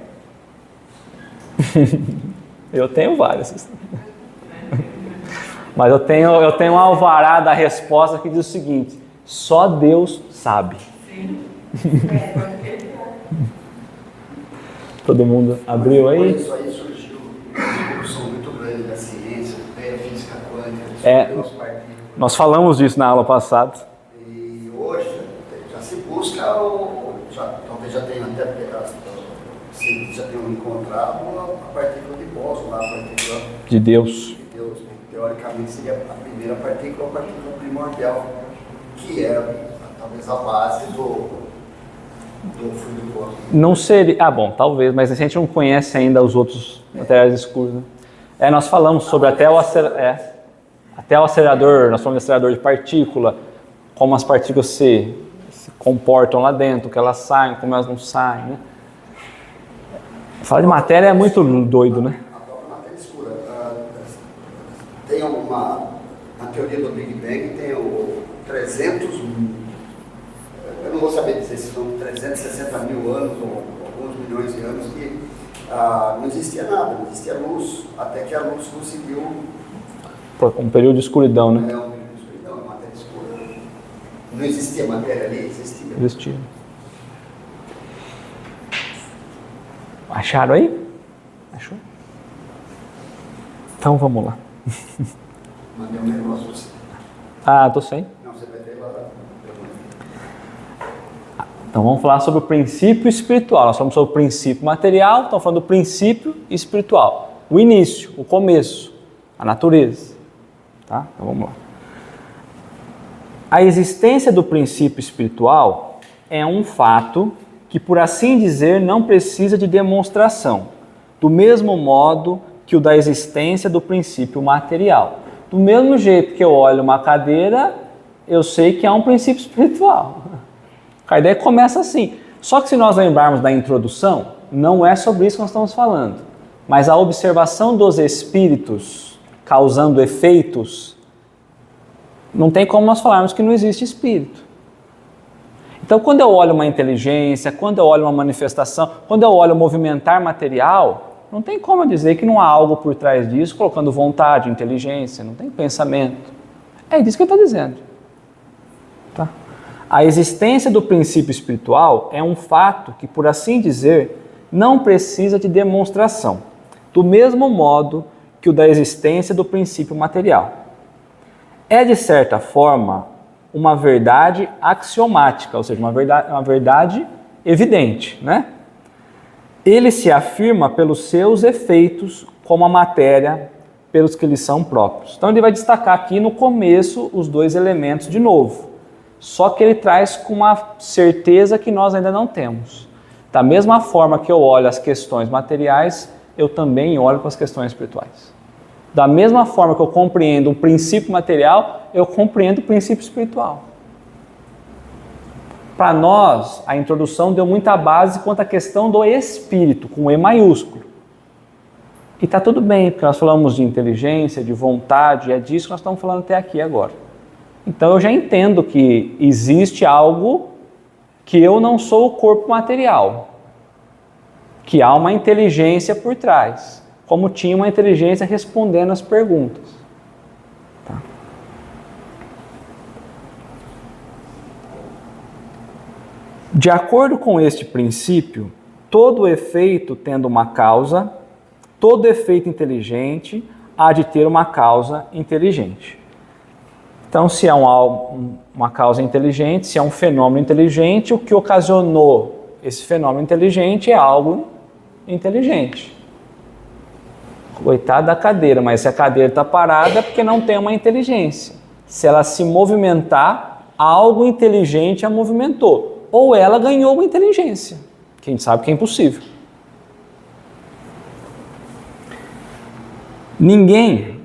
Eu tenho várias. Mas eu tenho um alvará da resposta que diz o seguinte: só Deus sabe. Sim. Todo mundo abriu aí? Isso aí surgiu uma evolução muito grande da ciência, da física quântica, das partículas. Nós falamos disso na aula passada. E hoje já se busca, talvez já tenha até já tenham encontrado a partícula de bóson, a partícula De Deus. Teoricamente seria a primeira partícula, a partícula primordial, que é talvez a base do fluido do corpo. Não seria... bom, talvez, mas a gente não conhece ainda os outros materiais escuros. Né? Nós falamos sobre até o acelerador, nós falamos de acelerador de partícula, como as partículas se comportam lá dentro, que elas saem, como elas não saem. Né? Falar de matéria é muito doido, né? A própria matéria escura. Tem na teoria do Big Bang, tem o 300, eu não vou saber dizer se são 360 mil anos ou alguns milhões de anos, que não existia nada, não existia luz, até que a luz conseguiu... Um período de escuridão, né? Um período de escuridão, matéria escura. Não existia matéria ali? Existia. Acharam aí? Achou? Então vamos lá. Mandei um negócio assim. Tô sem. Não, você vai ter lá. Então vamos falar sobre o princípio espiritual. Nós falamos sobre o princípio material, estamos falando do princípio espiritual. O início, o começo, a natureza. Tá? Então vamos lá. A existência do princípio espiritual é um fato que, por assim dizer, não precisa de demonstração, do mesmo modo que o da existência do princípio material. Do mesmo jeito que eu olho uma cadeira, eu sei que é um princípio espiritual. Kardec começa assim. Só que se nós lembrarmos da introdução, não é sobre isso que nós estamos falando, mas a observação dos espíritos causando efeitos, não tem como nós falarmos que não existe espírito. Então, quando eu olho uma inteligência, quando eu olho uma manifestação, quando eu olho movimentar material, não tem como eu dizer que não há algo por trás disso, colocando vontade, inteligência, não tem pensamento. É disso que ele está dizendo. Tá? A existência do princípio espiritual é um fato que, por assim dizer, não precisa de demonstração, do mesmo modo que o da existência do princípio material. É, de certa forma, uma verdade axiomática, ou seja, uma verdade evidente, né? Ele se afirma pelos seus efeitos como a matéria pelos que lhes são próprios. Então ele vai destacar aqui no começo os dois elementos de novo, só que ele traz com uma certeza que nós ainda não temos. Da mesma forma que eu olho as questões materiais, eu também olho para as questões espirituais. Da mesma forma que eu compreendo um princípio material, eu compreendo o princípio espiritual. Para nós, a introdução deu muita base quanto à questão do espírito, com E maiúsculo. E está tudo bem, porque nós falamos de inteligência, de vontade, é disso que nós estamos falando até aqui agora. Então eu já entendo que existe algo que eu não sou o corpo material, que há uma inteligência por trás, como tinha uma inteligência respondendo as perguntas. Tá? De acordo com este princípio, todo efeito tendo uma causa, todo efeito inteligente há de ter uma causa inteligente. Então, se é uma causa inteligente, se é um fenômeno inteligente, o que ocasionou esse fenômeno inteligente é algo inteligente. Coitado da cadeira, mas se a cadeira está parada é porque não tem uma inteligência. Se ela se movimentar, algo inteligente a movimentou. Ou ela ganhou uma inteligência, que a gente sabe que é impossível. Ninguém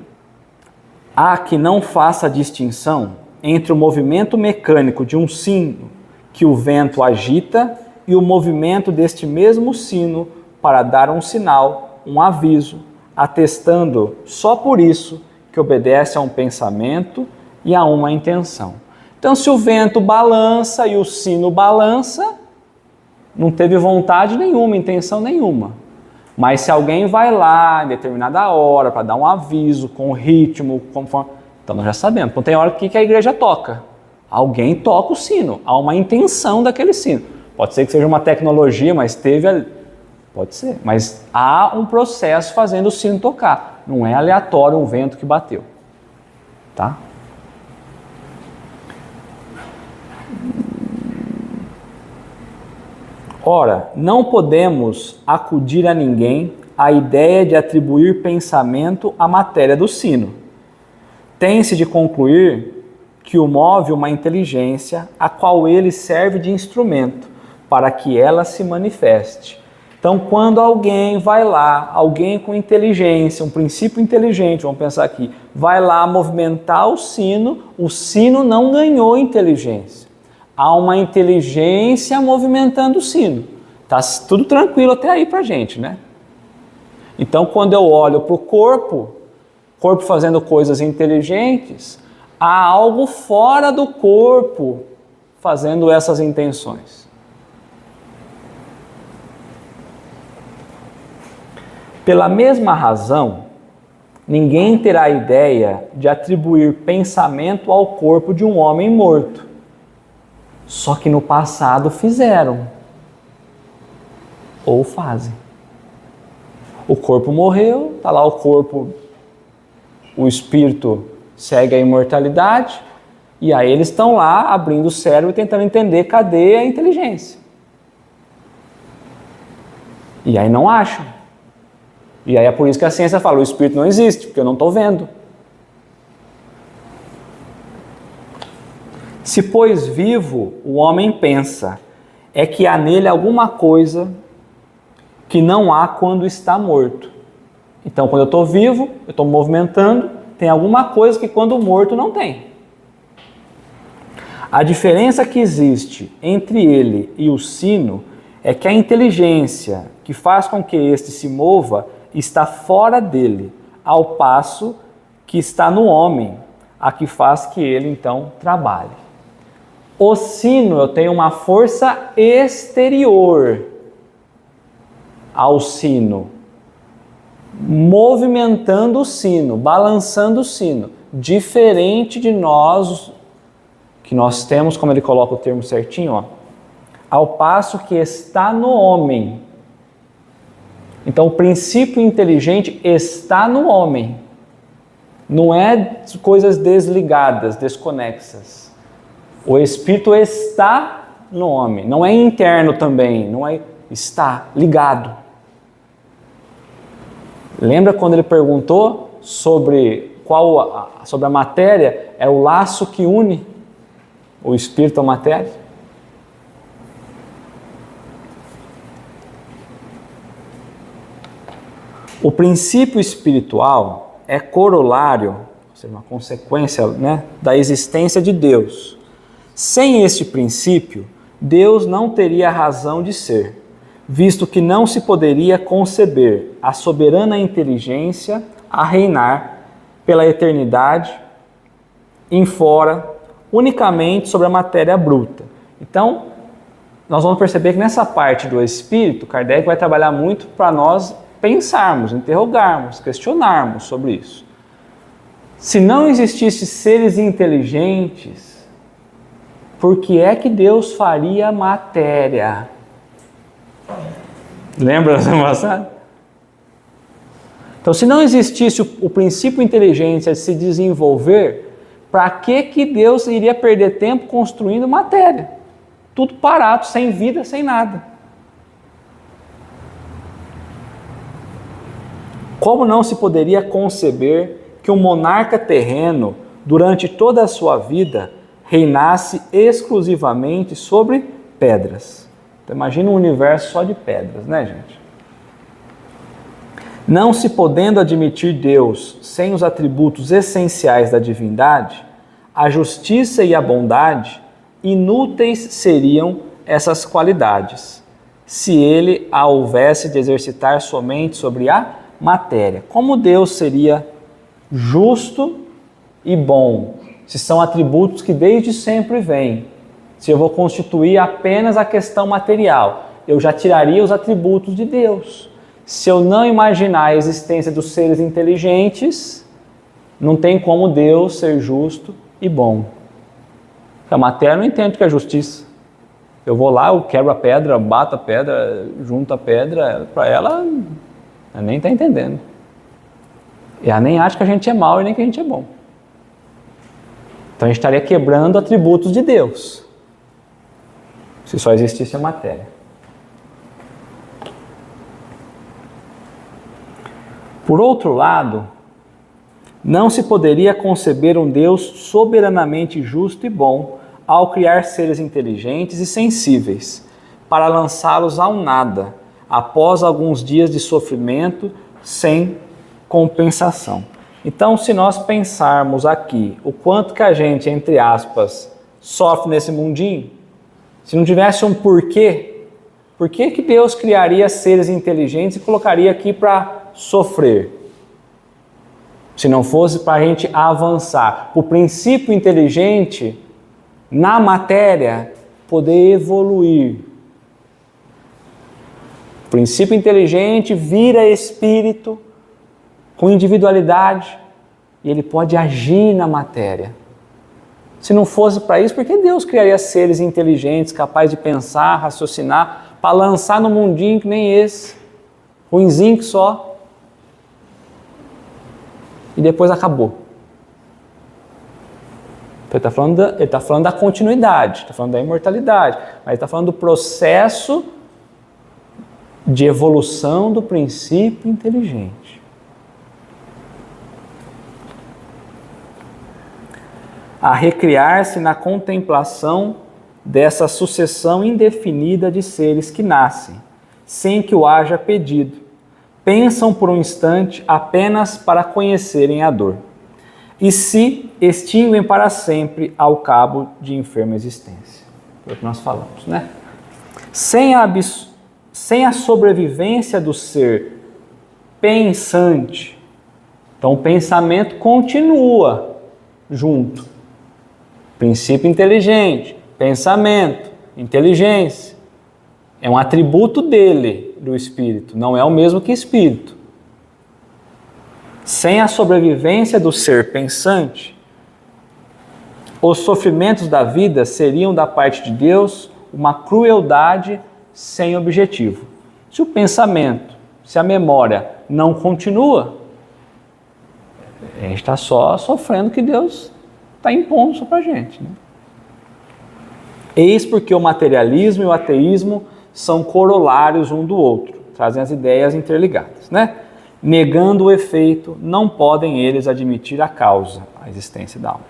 há que não faça a distinção entre o movimento mecânico de um sino que o vento agita e o movimento deste mesmo sino para dar um sinal, um aviso, atestando só por isso que obedece a um pensamento e a uma intenção. Então, se o vento balança e o sino balança, não teve vontade nenhuma, intenção nenhuma. Mas se alguém vai lá em determinada hora para dar um aviso com ritmo, conforme... então nós já sabemos. Então tem hora que a igreja toca. Alguém toca o sino, há uma intenção daquele sino. Pode ser que seja uma tecnologia, mas teve... Pode ser, mas há um processo fazendo o sino tocar. Não é aleatório um vento que bateu. Tá? Ora, não podemos acudir a ninguém à ideia de atribuir pensamento à matéria do sino. Tem-se de concluir que o move uma inteligência a qual ele serve de instrumento para que ela se manifeste. Então, quando alguém vai lá, alguém com inteligência, um princípio inteligente, vamos pensar aqui, vai lá movimentar o sino não ganhou inteligência. Há uma inteligência movimentando o sino. Está tudo tranquilo até aí para a gente, né? Então, quando eu olho para o corpo fazendo coisas inteligentes, há algo fora do corpo fazendo essas intenções. Pela mesma razão, ninguém terá a ideia de atribuir pensamento ao corpo de um homem morto. Só que no passado fizeram. Ou fazem. O corpo morreu, está lá o corpo, o espírito segue a imortalidade, e aí eles estão lá abrindo o cérebro e tentando entender cadê a inteligência. E aí não acham. E aí é por isso que a ciência fala, o espírito não existe, porque eu não estou vendo. Se, pois, vivo, o homem pensa, é que há nele alguma coisa que não há quando está morto. Então, quando eu estou vivo, eu estou movimentando, tem alguma coisa que quando morto não tem. A diferença que existe entre ele e o sino é que a inteligência que faz com que este se mova está fora dele, ao passo que está no homem, a que faz que ele então trabalhe. O sino, eu tenho uma força exterior ao sino, movimentando o sino, balançando o sino, diferente de nós, que nós temos, como ele coloca o termo certinho, ó, ao passo que está no homem. Então, o princípio inteligente está no homem, não é coisas desligadas, desconexas. O espírito está no homem, não é interno também, não é, está ligado. Lembra quando ele perguntou sobre sobre a matéria? É o laço que une o espírito à matéria? O princípio espiritual é corolário, ou seja, uma consequência, né, da existência de Deus. Sem este princípio, Deus não teria razão de ser, visto que não se poderia conceber a soberana inteligência a reinar pela eternidade em fora, unicamente sobre a matéria bruta. Então, nós vamos perceber que nessa parte do Espírito, Kardec vai trabalhar muito para nós pensarmos, interrogarmos, questionarmos sobre isso. Se não existisse seres inteligentes, por que é que Deus faria matéria? Lembra da semana passada? Então, se não existisse o princípio inteligência de se desenvolver, para que Deus iria perder tempo construindo matéria? Tudo parado, sem vida, sem nada. Como não se poderia conceber que um monarca terreno, durante toda a sua vida, reinasse exclusivamente sobre pedras? Então, imagina um universo só de pedras, né, gente? Não se podendo admitir Deus sem os atributos essenciais da divindade, a justiça e a bondade, inúteis seriam essas qualidades, se ele a houvesse de exercitar somente sobre a matéria. Como Deus seria justo e bom, se são atributos que desde sempre vêm? Se eu vou constituir apenas a questão material, eu já tiraria os atributos de Deus. Se eu não imaginar a existência dos seres inteligentes, não tem como Deus ser justo e bom. A matéria não entende o que é justiça. Eu vou lá, eu quebro a pedra, bato a pedra, junto a pedra, para ela nem está entendendo. E ela nem acha que a gente é mau e nem que a gente é bom. Então a gente estaria quebrando atributos de Deus, se só existisse a matéria. Por outro lado, não se poderia conceber um Deus soberanamente justo e bom ao criar seres inteligentes e sensíveis, para lançá-los ao nada, após alguns dias de sofrimento sem compensação. Então, se nós pensarmos aqui o quanto que a gente, entre aspas, sofre nesse mundinho, se não tivesse um porquê, por que Deus criaria seres inteligentes e colocaria aqui para sofrer? Se não fosse para a gente avançar, o princípio inteligente na matéria poder evoluir. O princípio inteligente vira espírito com individualidade e ele pode agir na matéria. Se não fosse para isso, por que Deus criaria seres inteligentes, capazes de pensar, raciocinar, para lançar no mundinho que nem esse, ruinzinho que só? E depois acabou. Então ele está falando da continuidade, está falando da imortalidade, mas ele está falando do processo de evolução do princípio inteligente. A recriar-se na contemplação dessa sucessão indefinida de seres que nascem, sem que o haja pedido. Pensam por um instante apenas para conhecerem a dor e se extinguem para sempre ao cabo de enferma existência. É o que nós falamos, né? Sem a sobrevivência do ser pensante, então o pensamento continua junto. Princípio inteligente, pensamento, inteligência. É um atributo dele, do espírito, não é o mesmo que espírito. Sem a sobrevivência do ser pensante, os sofrimentos da vida seriam da parte de Deus uma crueldade sem objetivo. Se o pensamento, se a memória não continua, a gente está só sofrendo que Deus está impondo isso para a gente, né? Eis porque o materialismo e o ateísmo são corolários um do outro, trazem as ideias interligadas, né? Negando o efeito, não podem eles admitir a causa, a existência da alma.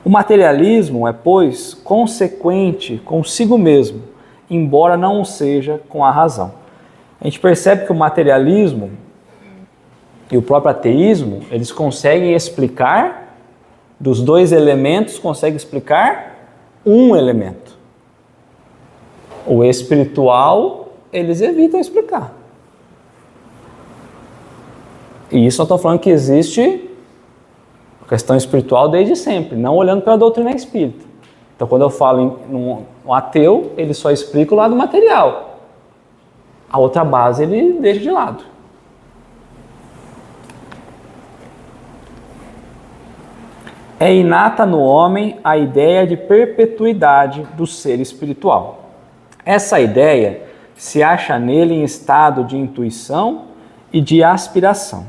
O materialismo é, pois, consequente consigo mesmo, embora não o seja com a razão. A gente percebe que o materialismo, e o próprio ateísmo, eles conseguem explicar, dos dois elementos, conseguem explicar um elemento. O espiritual, eles evitam explicar. E isso eu estou falando que existe questão espiritual desde sempre, não olhando para a doutrina espírita. Então, quando eu falo em um ateu, ele só explica o lado material. A outra base ele deixa de lado. É inata no homem a ideia de perpetuidade do ser espiritual. Essa ideia se acha nele em estado de intuição e de aspiração.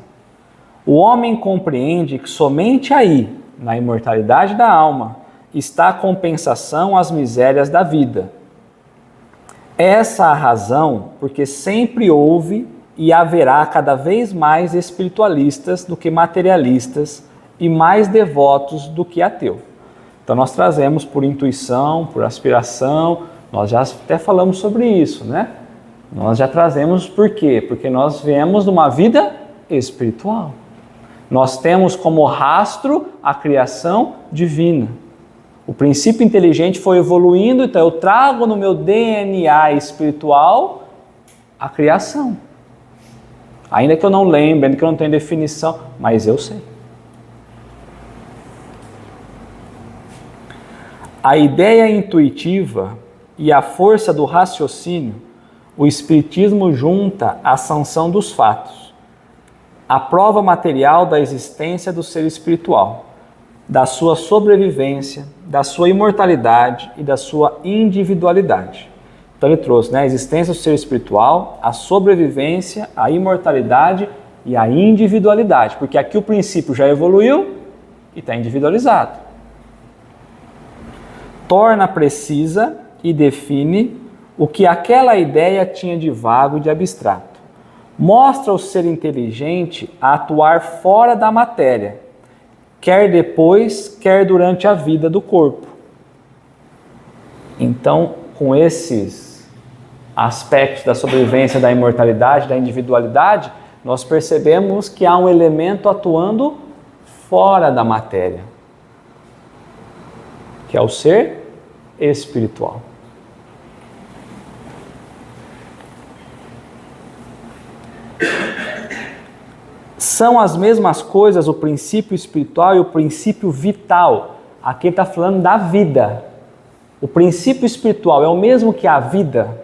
O homem compreende que somente aí, na imortalidade da alma, está a compensação às misérias da vida. Essa é a razão porque sempre houve e haverá cada vez mais espiritualistas do que materialistas e mais devotos do que ateu. Então nós trazemos por intuição, por aspiração, nós já até falamos sobre isso, né? Nós já trazemos por quê? Porque nós viemos de uma vida espiritual. Nós temos como rastro a criação divina. O princípio inteligente foi evoluindo, então eu trago no meu DNA espiritual a criação. Ainda que eu não lembre, ainda que eu não tenha definição, mas eu sei. A ideia intuitiva e a força do raciocínio, o Espiritismo junta à sanção dos fatos, a prova material da existência do ser espiritual, da sua sobrevivência, da sua imortalidade e da sua individualidade. Então ele trouxe, né, a existência do ser espiritual, a sobrevivência, a imortalidade e a individualidade, porque aqui o princípio já evoluiu e está individualizado. Torna precisa e define o que aquela ideia tinha de vago e de abstrato. Mostra o ser inteligente a atuar fora da matéria, quer depois, quer durante a vida do corpo. Então, com esses aspectos da sobrevivência, da imortalidade, da individualidade, nós percebemos que há um elemento atuando fora da matéria, que é o ser espiritual. São as mesmas coisas o princípio espiritual e o princípio vital. Aqui está falando da vida. O princípio espiritual é o mesmo que a vida.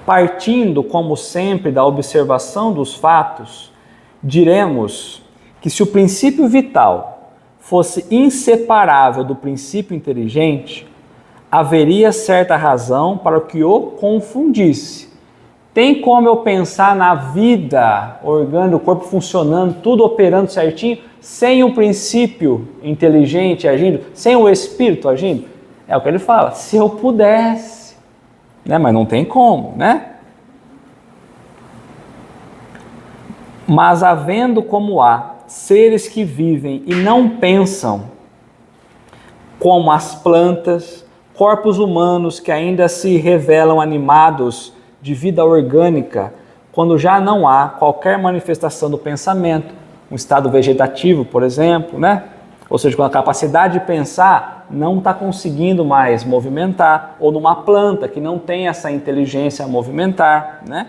Partindo, como sempre, da observação dos fatos, diremos que se o princípio vital fosse inseparável do princípio inteligente, haveria certa razão para que o confundisse. Tem como eu pensar na vida orgânica, o corpo funcionando, tudo operando certinho, sem o princípio inteligente agindo, sem o espírito agindo? É o que ele fala, se eu pudesse, né? Mas não tem como, né? Mas havendo como há seres que vivem e não pensam, como as plantas, corpos humanos que ainda se revelam animados de vida orgânica, quando já não há qualquer manifestação do pensamento, um estado vegetativo, por exemplo, né? Ou seja, quando a capacidade de pensar não está conseguindo mais movimentar, ou numa planta que não tem essa inteligência a movimentar, né?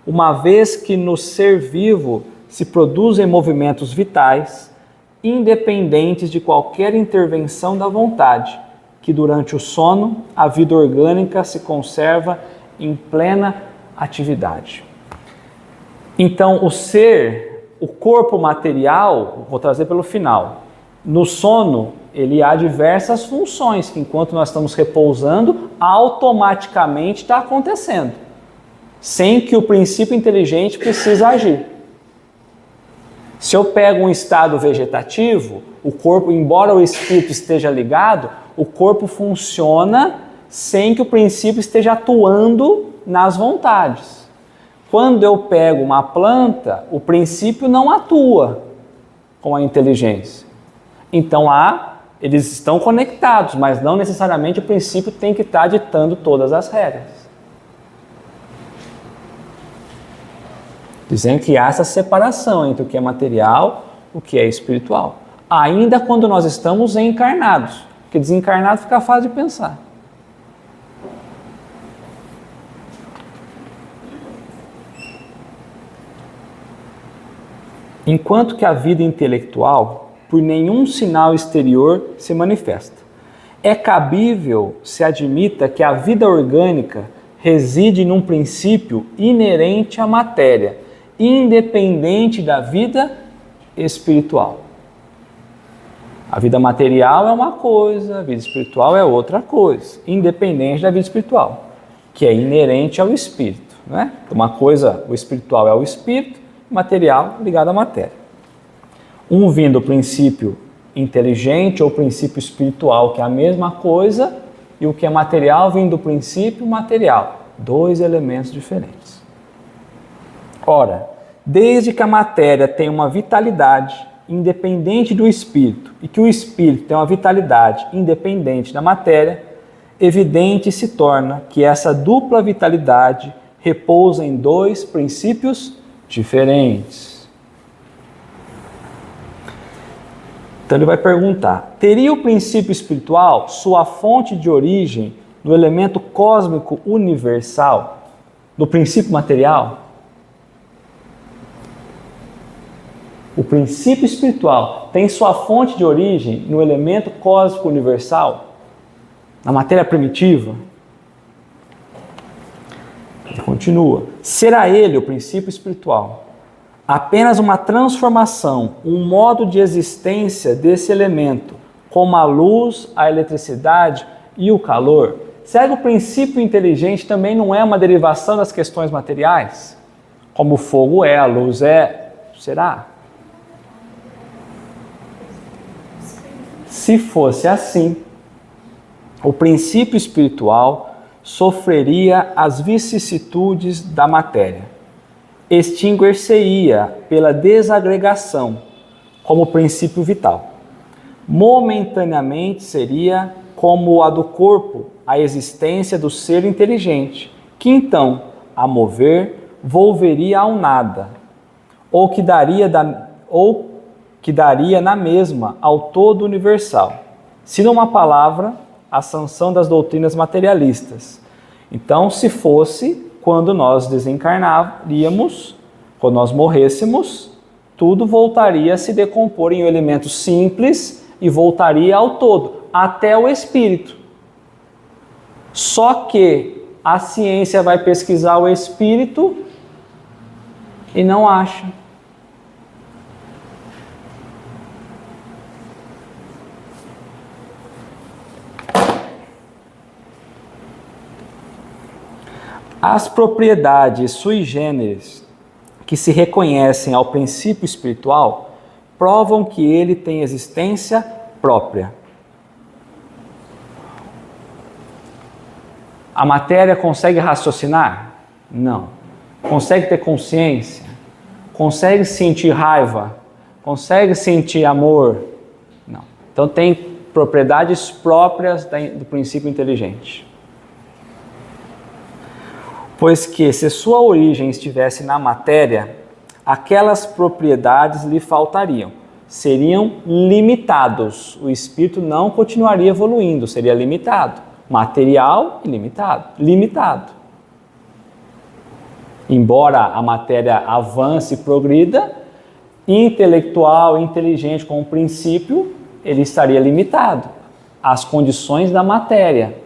Uma vez que no ser vivo se produzem movimentos vitais, independentes de qualquer intervenção da vontade, que durante o sono a vida orgânica se conserva em plena atividade. Então, o corpo material, vou trazer pelo final, no sono ele há diversas funções que enquanto nós estamos repousando, automaticamente está acontecendo, sem que o princípio inteligente precise agir. Se eu pego um estado vegetativo, o corpo, embora o espírito esteja ligado, o corpo funciona sem que o princípio esteja atuando nas vontades. Quando eu pego uma planta, o princípio não atua com a inteligência. Então eles estão conectados, mas não necessariamente o princípio tem que estar ditando todas as regras. Dizendo que há essa separação entre o que é material e o que é espiritual. Ainda quando nós estamos encarnados, porque desencarnado fica fácil de pensar. Enquanto que a vida intelectual, por nenhum sinal exterior, se manifesta. É cabível se admita que a vida orgânica reside num princípio inerente à matéria, independente da vida espiritual. A vida material é uma coisa, a vida espiritual é outra coisa, independente da vida espiritual, que é inerente ao espírito, né? Uma coisa, o espiritual é o espírito, o material ligado à matéria. Um vindo do princípio inteligente ou princípio espiritual, que é a mesma coisa, e o que é material vindo do princípio material. Dois elementos diferentes. Ora, desde que a matéria tem uma vitalidade independente do espírito e que o espírito tem uma vitalidade independente da matéria, evidente se torna que essa dupla vitalidade repousa em dois princípios diferentes. Então ele vai perguntar: teria o princípio espiritual sua fonte de origem no elemento cósmico universal, no princípio material? O princípio espiritual tem sua fonte de origem no elemento cósmico universal, na matéria primitiva? Ele continua: será ele, o princípio espiritual, apenas uma transformação, um modo de existência desse elemento, como a luz, a eletricidade e o calor? Será que o princípio inteligente também não é uma derivação das questões materiais? Como o fogo é, a luz é? Será? Se fosse assim, o princípio espiritual sofreria as vicissitudes da matéria, extinguir-se-ia pela desagregação como princípio vital. Momentaneamente seria como a do corpo a existência do ser inteligente, que então, a mover, volveria ao nada, ou que daria na mesma ao todo universal, se numa palavra, a sanção das doutrinas materialistas. Então, se fosse quando nós desencarnaríamos, quando nós morrêssemos, tudo voltaria a se decompor em um elemento simples e voltaria ao todo, até o espírito. Só que a ciência vai pesquisar o espírito e não acha. As propriedades sui generis que se reconhecem ao princípio espiritual provam que ele tem existência própria. A matéria consegue raciocinar? Não. Consegue ter consciência? Consegue sentir raiva? Consegue sentir amor? Não. Então tem propriedades próprias do princípio inteligente. Pois que, se sua origem estivesse na matéria, aquelas propriedades lhe faltariam, seriam limitados. O espírito não continuaria evoluindo, seria limitado. Material e limitado. Embora a matéria avance e progrida, intelectual, inteligente como princípio, ele estaria limitado às condições da matéria.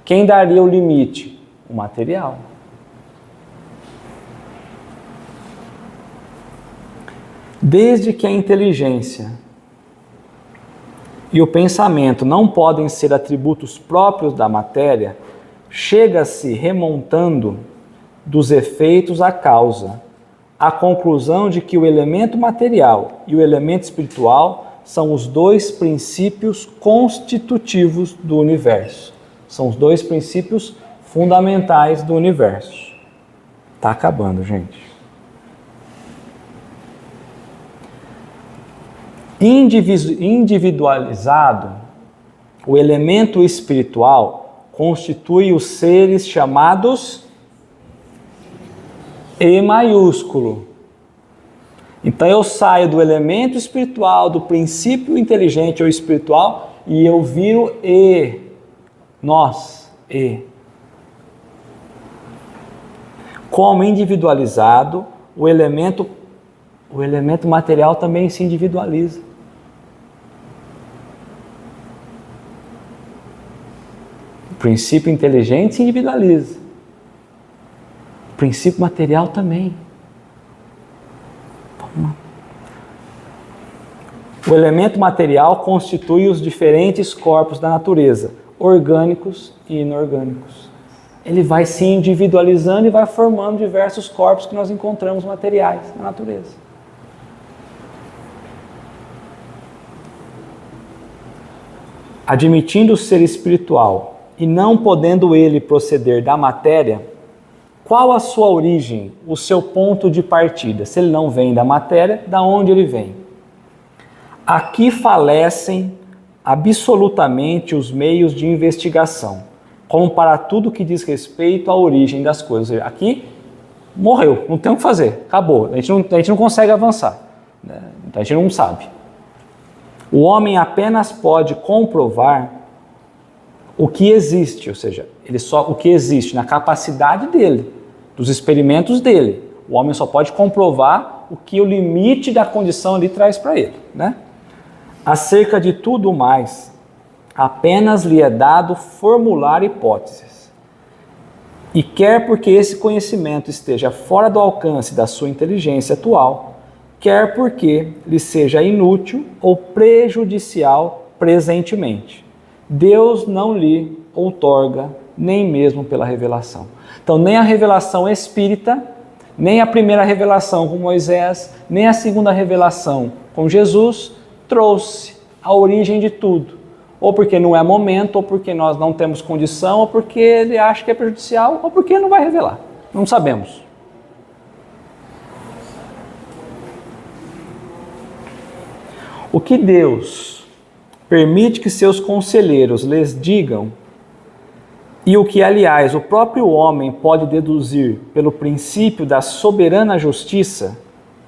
Quem daria o limite? O material. Desde que a inteligência e o pensamento não podem ser atributos próprios da matéria, chega-se, remontando dos efeitos à causa, à conclusão de que o elemento material e o elemento espiritual são os dois princípios constitutivos do universo. São os dois princípios fundamentais do universo. Está acabando, gente. Individualizado, o elemento espiritual constitui os seres chamados E maiúsculo. Então eu saio do elemento espiritual, do princípio inteligente ou espiritual, e eu viro E. Nós, E. Como individualizado, o elemento material também se individualiza. O princípio inteligente se individualiza. O princípio material também. O elemento material constitui os diferentes corpos da natureza, orgânicos e inorgânicos. Ele vai se individualizando e vai formando diversos corpos que nós encontramos materiais na natureza. Admitindo o ser espiritual e não podendo ele proceder da matéria, qual a sua origem, o seu ponto de partida? Se ele não vem da matéria, da onde ele vem? Aqui falecem absolutamente os meios de investigação, como para tudo que diz respeito à origem das coisas. Aqui morreu, não tem o que fazer, acabou, a gente não consegue avançar, né? A gente não sabe. O homem apenas pode comprovar o que existe, ou seja, o que existe na capacidade dele, dos experimentos dele. O homem só pode comprovar o que o limite da condição ali traz para ele, né? Acerca de tudo mais, apenas lhe é dado formular hipóteses. E quer porque esse conhecimento esteja fora do alcance da sua inteligência atual, quer porque lhe seja inútil ou prejudicial presentemente, Deus não lhe outorga nem mesmo pela revelação. Então, nem a revelação espírita, nem a primeira revelação com Moisés, nem a segunda revelação com Jesus trouxe a origem de tudo. Ou porque não é momento, ou porque nós não temos condição, ou porque ele acha que é prejudicial, ou porque não vai revelar. Não sabemos. O que Deus permite que seus conselheiros lhes digam, e o que, aliás, o próprio homem pode deduzir pelo princípio da soberana justiça,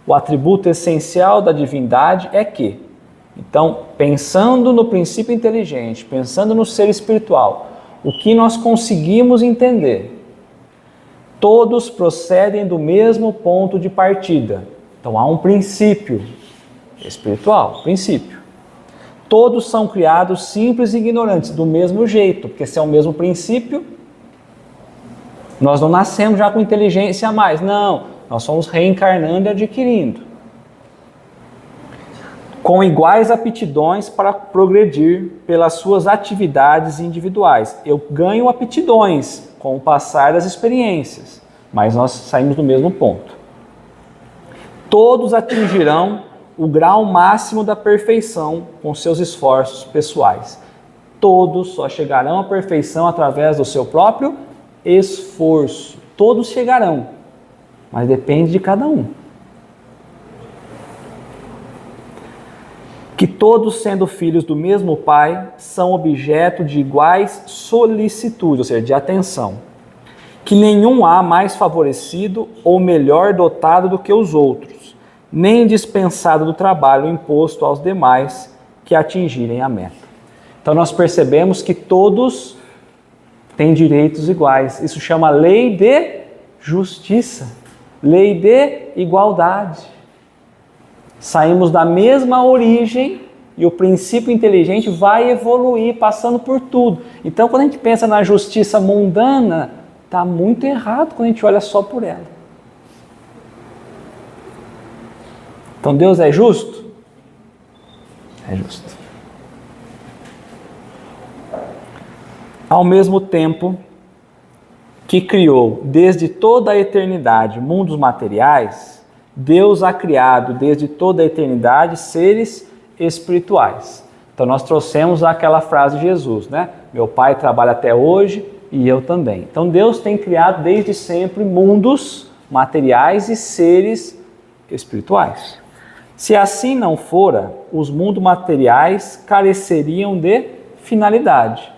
o atributo essencial da divindade é que, então, pensando no princípio inteligente, pensando no ser espiritual, o que nós conseguimos entender, todos procedem do mesmo ponto de partida. Então, há um princípio espiritual, princípio. Todos são criados simples e ignorantes, do mesmo jeito, porque se é o mesmo princípio, nós não nascemos já com inteligência a mais, não, nós somos reencarnando e adquirindo. Com iguais aptidões para progredir pelas suas atividades individuais. Eu ganho aptidões com o passar das experiências, mas nós saímos do mesmo ponto. Todos atingirão o grau máximo da perfeição com seus esforços pessoais. Todos só chegarão à perfeição através do seu próprio esforço. Todos chegarão, mas depende de cada um. Que todos, sendo filhos do mesmo Pai, são objeto de iguais solicitudes, ou seja, de atenção. Que nenhum há mais favorecido ou melhor dotado do que os outros, nem dispensado do trabalho imposto aos demais que atingirem a meta. Então nós percebemos que todos têm direitos iguais. Isso chama lei de justiça, lei de igualdade. Saímos da mesma origem e o princípio inteligente vai evoluir passando por tudo. Então quando a gente pensa na justiça mundana, está muito errado quando a gente olha só por ela. Então Deus é justo? É justo. Ao mesmo tempo que criou desde toda a eternidade mundos materiais, Deus ha criado desde toda a eternidade seres espirituais. Então nós trouxemos aquela frase de Jesus, né? Meu Pai trabalha até hoje e eu também. Então Deus tem criado desde sempre mundos materiais e seres espirituais. Se assim não fora, os mundos materiais careceriam de finalidade.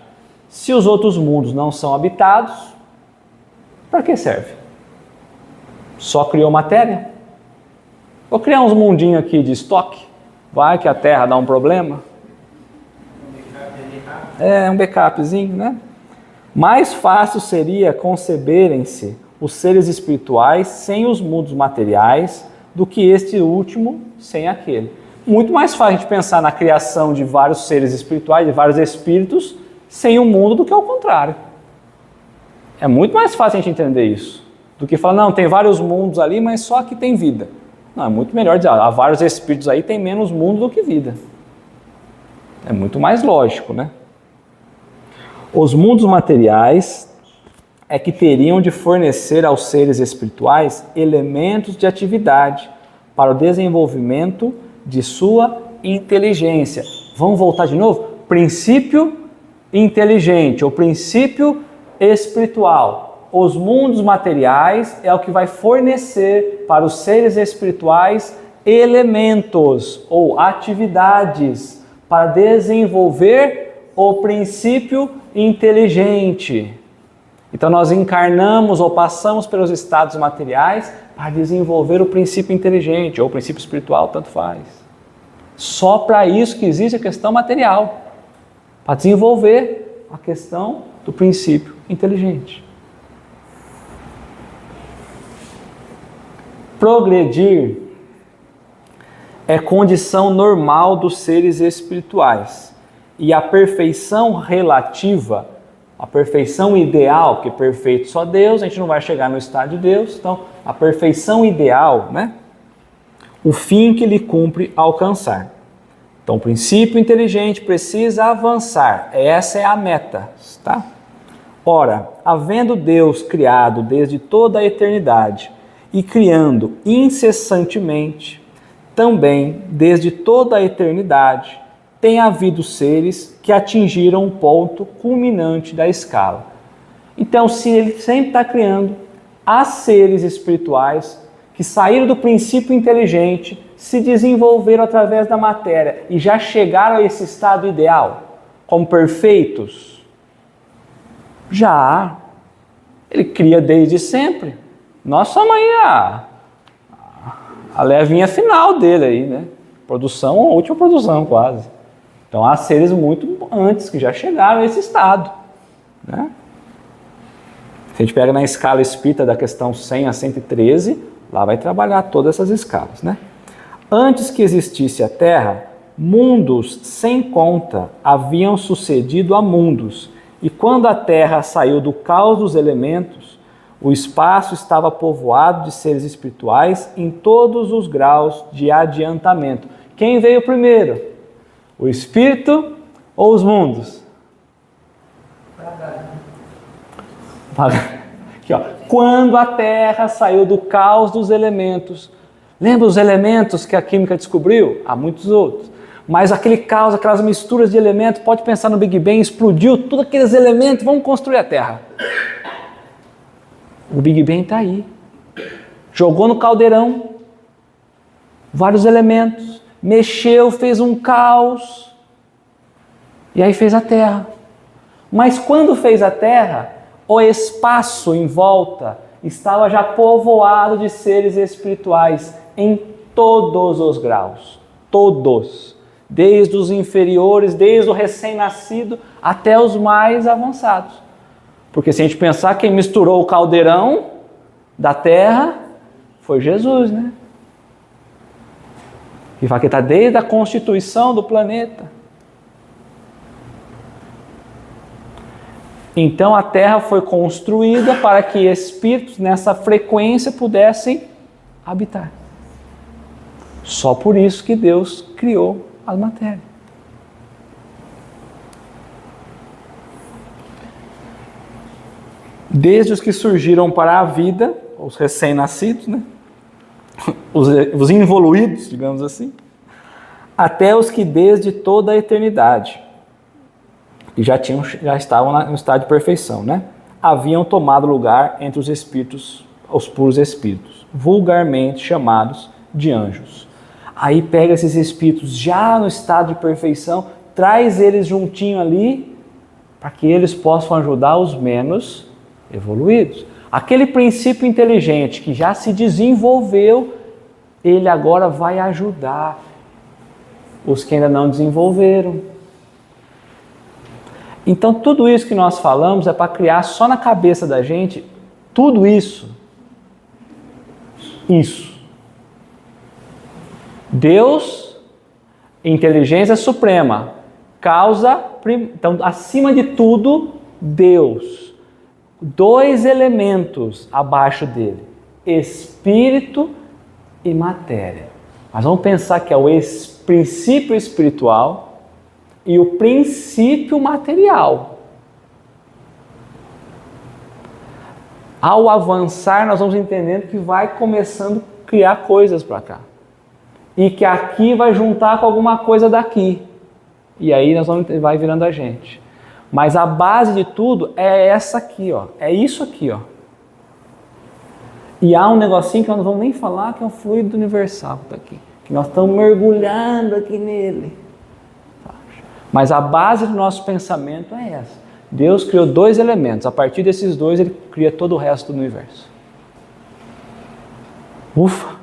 Se os outros mundos não são habitados, para que serve? Só criou matéria? Vou criar uns mundinhos aqui de estoque. Vai que a Terra dá um problema. É, um backupzinho, né? Mais fácil seria conceberem-se os seres espirituais sem os mundos materiais do que este último sem aquele. Muito mais fácil a gente pensar na criação de vários seres espirituais, de vários espíritos, sem o mundo do que ao contrário. É muito mais fácil a gente entender isso do que falar, não, tem vários mundos ali, mas só aqui tem vida. Não, é muito melhor dizer, há vários espíritos aí, tem menos mundo do que vida. É muito mais lógico, né? Os mundos materiais é que teriam de fornecer aos seres espirituais elementos de atividade para o desenvolvimento de sua inteligência. Vamos voltar de novo? Princípio inteligente, ou princípio espiritual. Os mundos materiais é o que vai fornecer para os seres espirituais elementos ou atividades para desenvolver o princípio inteligente. Então nós encarnamos ou passamos pelos estados materiais para desenvolver o princípio inteligente ou o princípio espiritual, tanto faz. Só para isso que existe a questão material, para desenvolver a questão do princípio inteligente. Progredir é condição normal dos seres espirituais e a perfeição relativa, a perfeição ideal, porque perfeito só Deus, a gente não vai chegar no estado de Deus, então a perfeição ideal, né? O fim que lhe cumpre alcançar. Então o princípio inteligente precisa avançar, essa é a meta, tá? Ora, havendo Deus criado desde toda a eternidade e criando incessantemente, também desde toda a eternidade, tem havido seres que atingiram o ponto culminante da escala. Então, se ele sempre está criando, há seres espirituais que saíram do princípio inteligente, se desenvolveram através da matéria e já chegaram a esse estado ideal, como perfeitos. Já há. Ele cria desde sempre. Nós somos aí a levinha final dele aí, né? Produção, a última produção quase. Então há seres muito antes que já chegaram a esse estado, né? Se a gente pega na escala espírita da questão 100 a 113, lá vai trabalhar todas essas escalas, né? Antes que existisse a Terra, mundos sem conta haviam sucedido a mundos, e quando a Terra saiu do caos dos elementos, o espaço estava povoado de seres espirituais em todos os graus de adiantamento. Quem veio primeiro? O espírito ou os mundos? Aqui, ó. Quando a Terra saiu do caos dos elementos. Lembra os elementos que a química descobriu? Há muitos outros. Mas aquele caos, aquelas misturas de elementos, pode pensar no Big Bang, explodiu todos aqueles elementos, vamos construir a Terra. O Big Bang está aí. Jogou no caldeirão vários elementos, mexeu, fez um caos e aí fez a Terra. Mas quando fez a Terra, o espaço em volta estava já povoado de seres espirituais em todos os graus. Todos. Desde os inferiores, desde o recém-nascido até os mais avançados. Porque se a gente pensar, quem misturou o caldeirão da Terra foi Jesus, né? E vai que está desde a constituição do planeta. Então a Terra foi construída para que espíritos nessa frequência pudessem habitar. Só por isso que Deus criou a matéria. Desde os que surgiram para a vida, os recém-nascidos, né? Os involuídos, digamos assim, até os que desde toda a eternidade, que já estavam no estado de perfeição, né? Haviam tomado lugar entre os espíritos, os puros espíritos, vulgarmente chamados de anjos. Aí pega esses espíritos já no estado de perfeição, traz eles juntinho ali, para que eles possam ajudar os menos evoluídos. Aquele princípio inteligente que já se desenvolveu, ele agora vai ajudar os que ainda não desenvolveram. Então tudo isso que nós falamos é para criar só na cabeça da gente tudo isso. Deus, inteligência suprema, então acima de tudo, Deus. 2 elementos abaixo dele, espírito e matéria. Mas vamos pensar que é o princípio espiritual e o princípio material. Ao avançar, nós vamos entendendo que vai começando a criar coisas para cá. E que aqui vai juntar com alguma coisa daqui. E aí vai virando a gente. Mas a base de tudo é essa aqui, ó. É isso aqui, ó. E há um negocinho que nós não vamos nem falar, que é um fluido universal que está aqui. Que nós estamos mergulhando aqui nele. Mas a base do nosso pensamento é essa. Deus criou 2 elementos. A partir desses 2, ele cria todo o resto do universo. Ufa!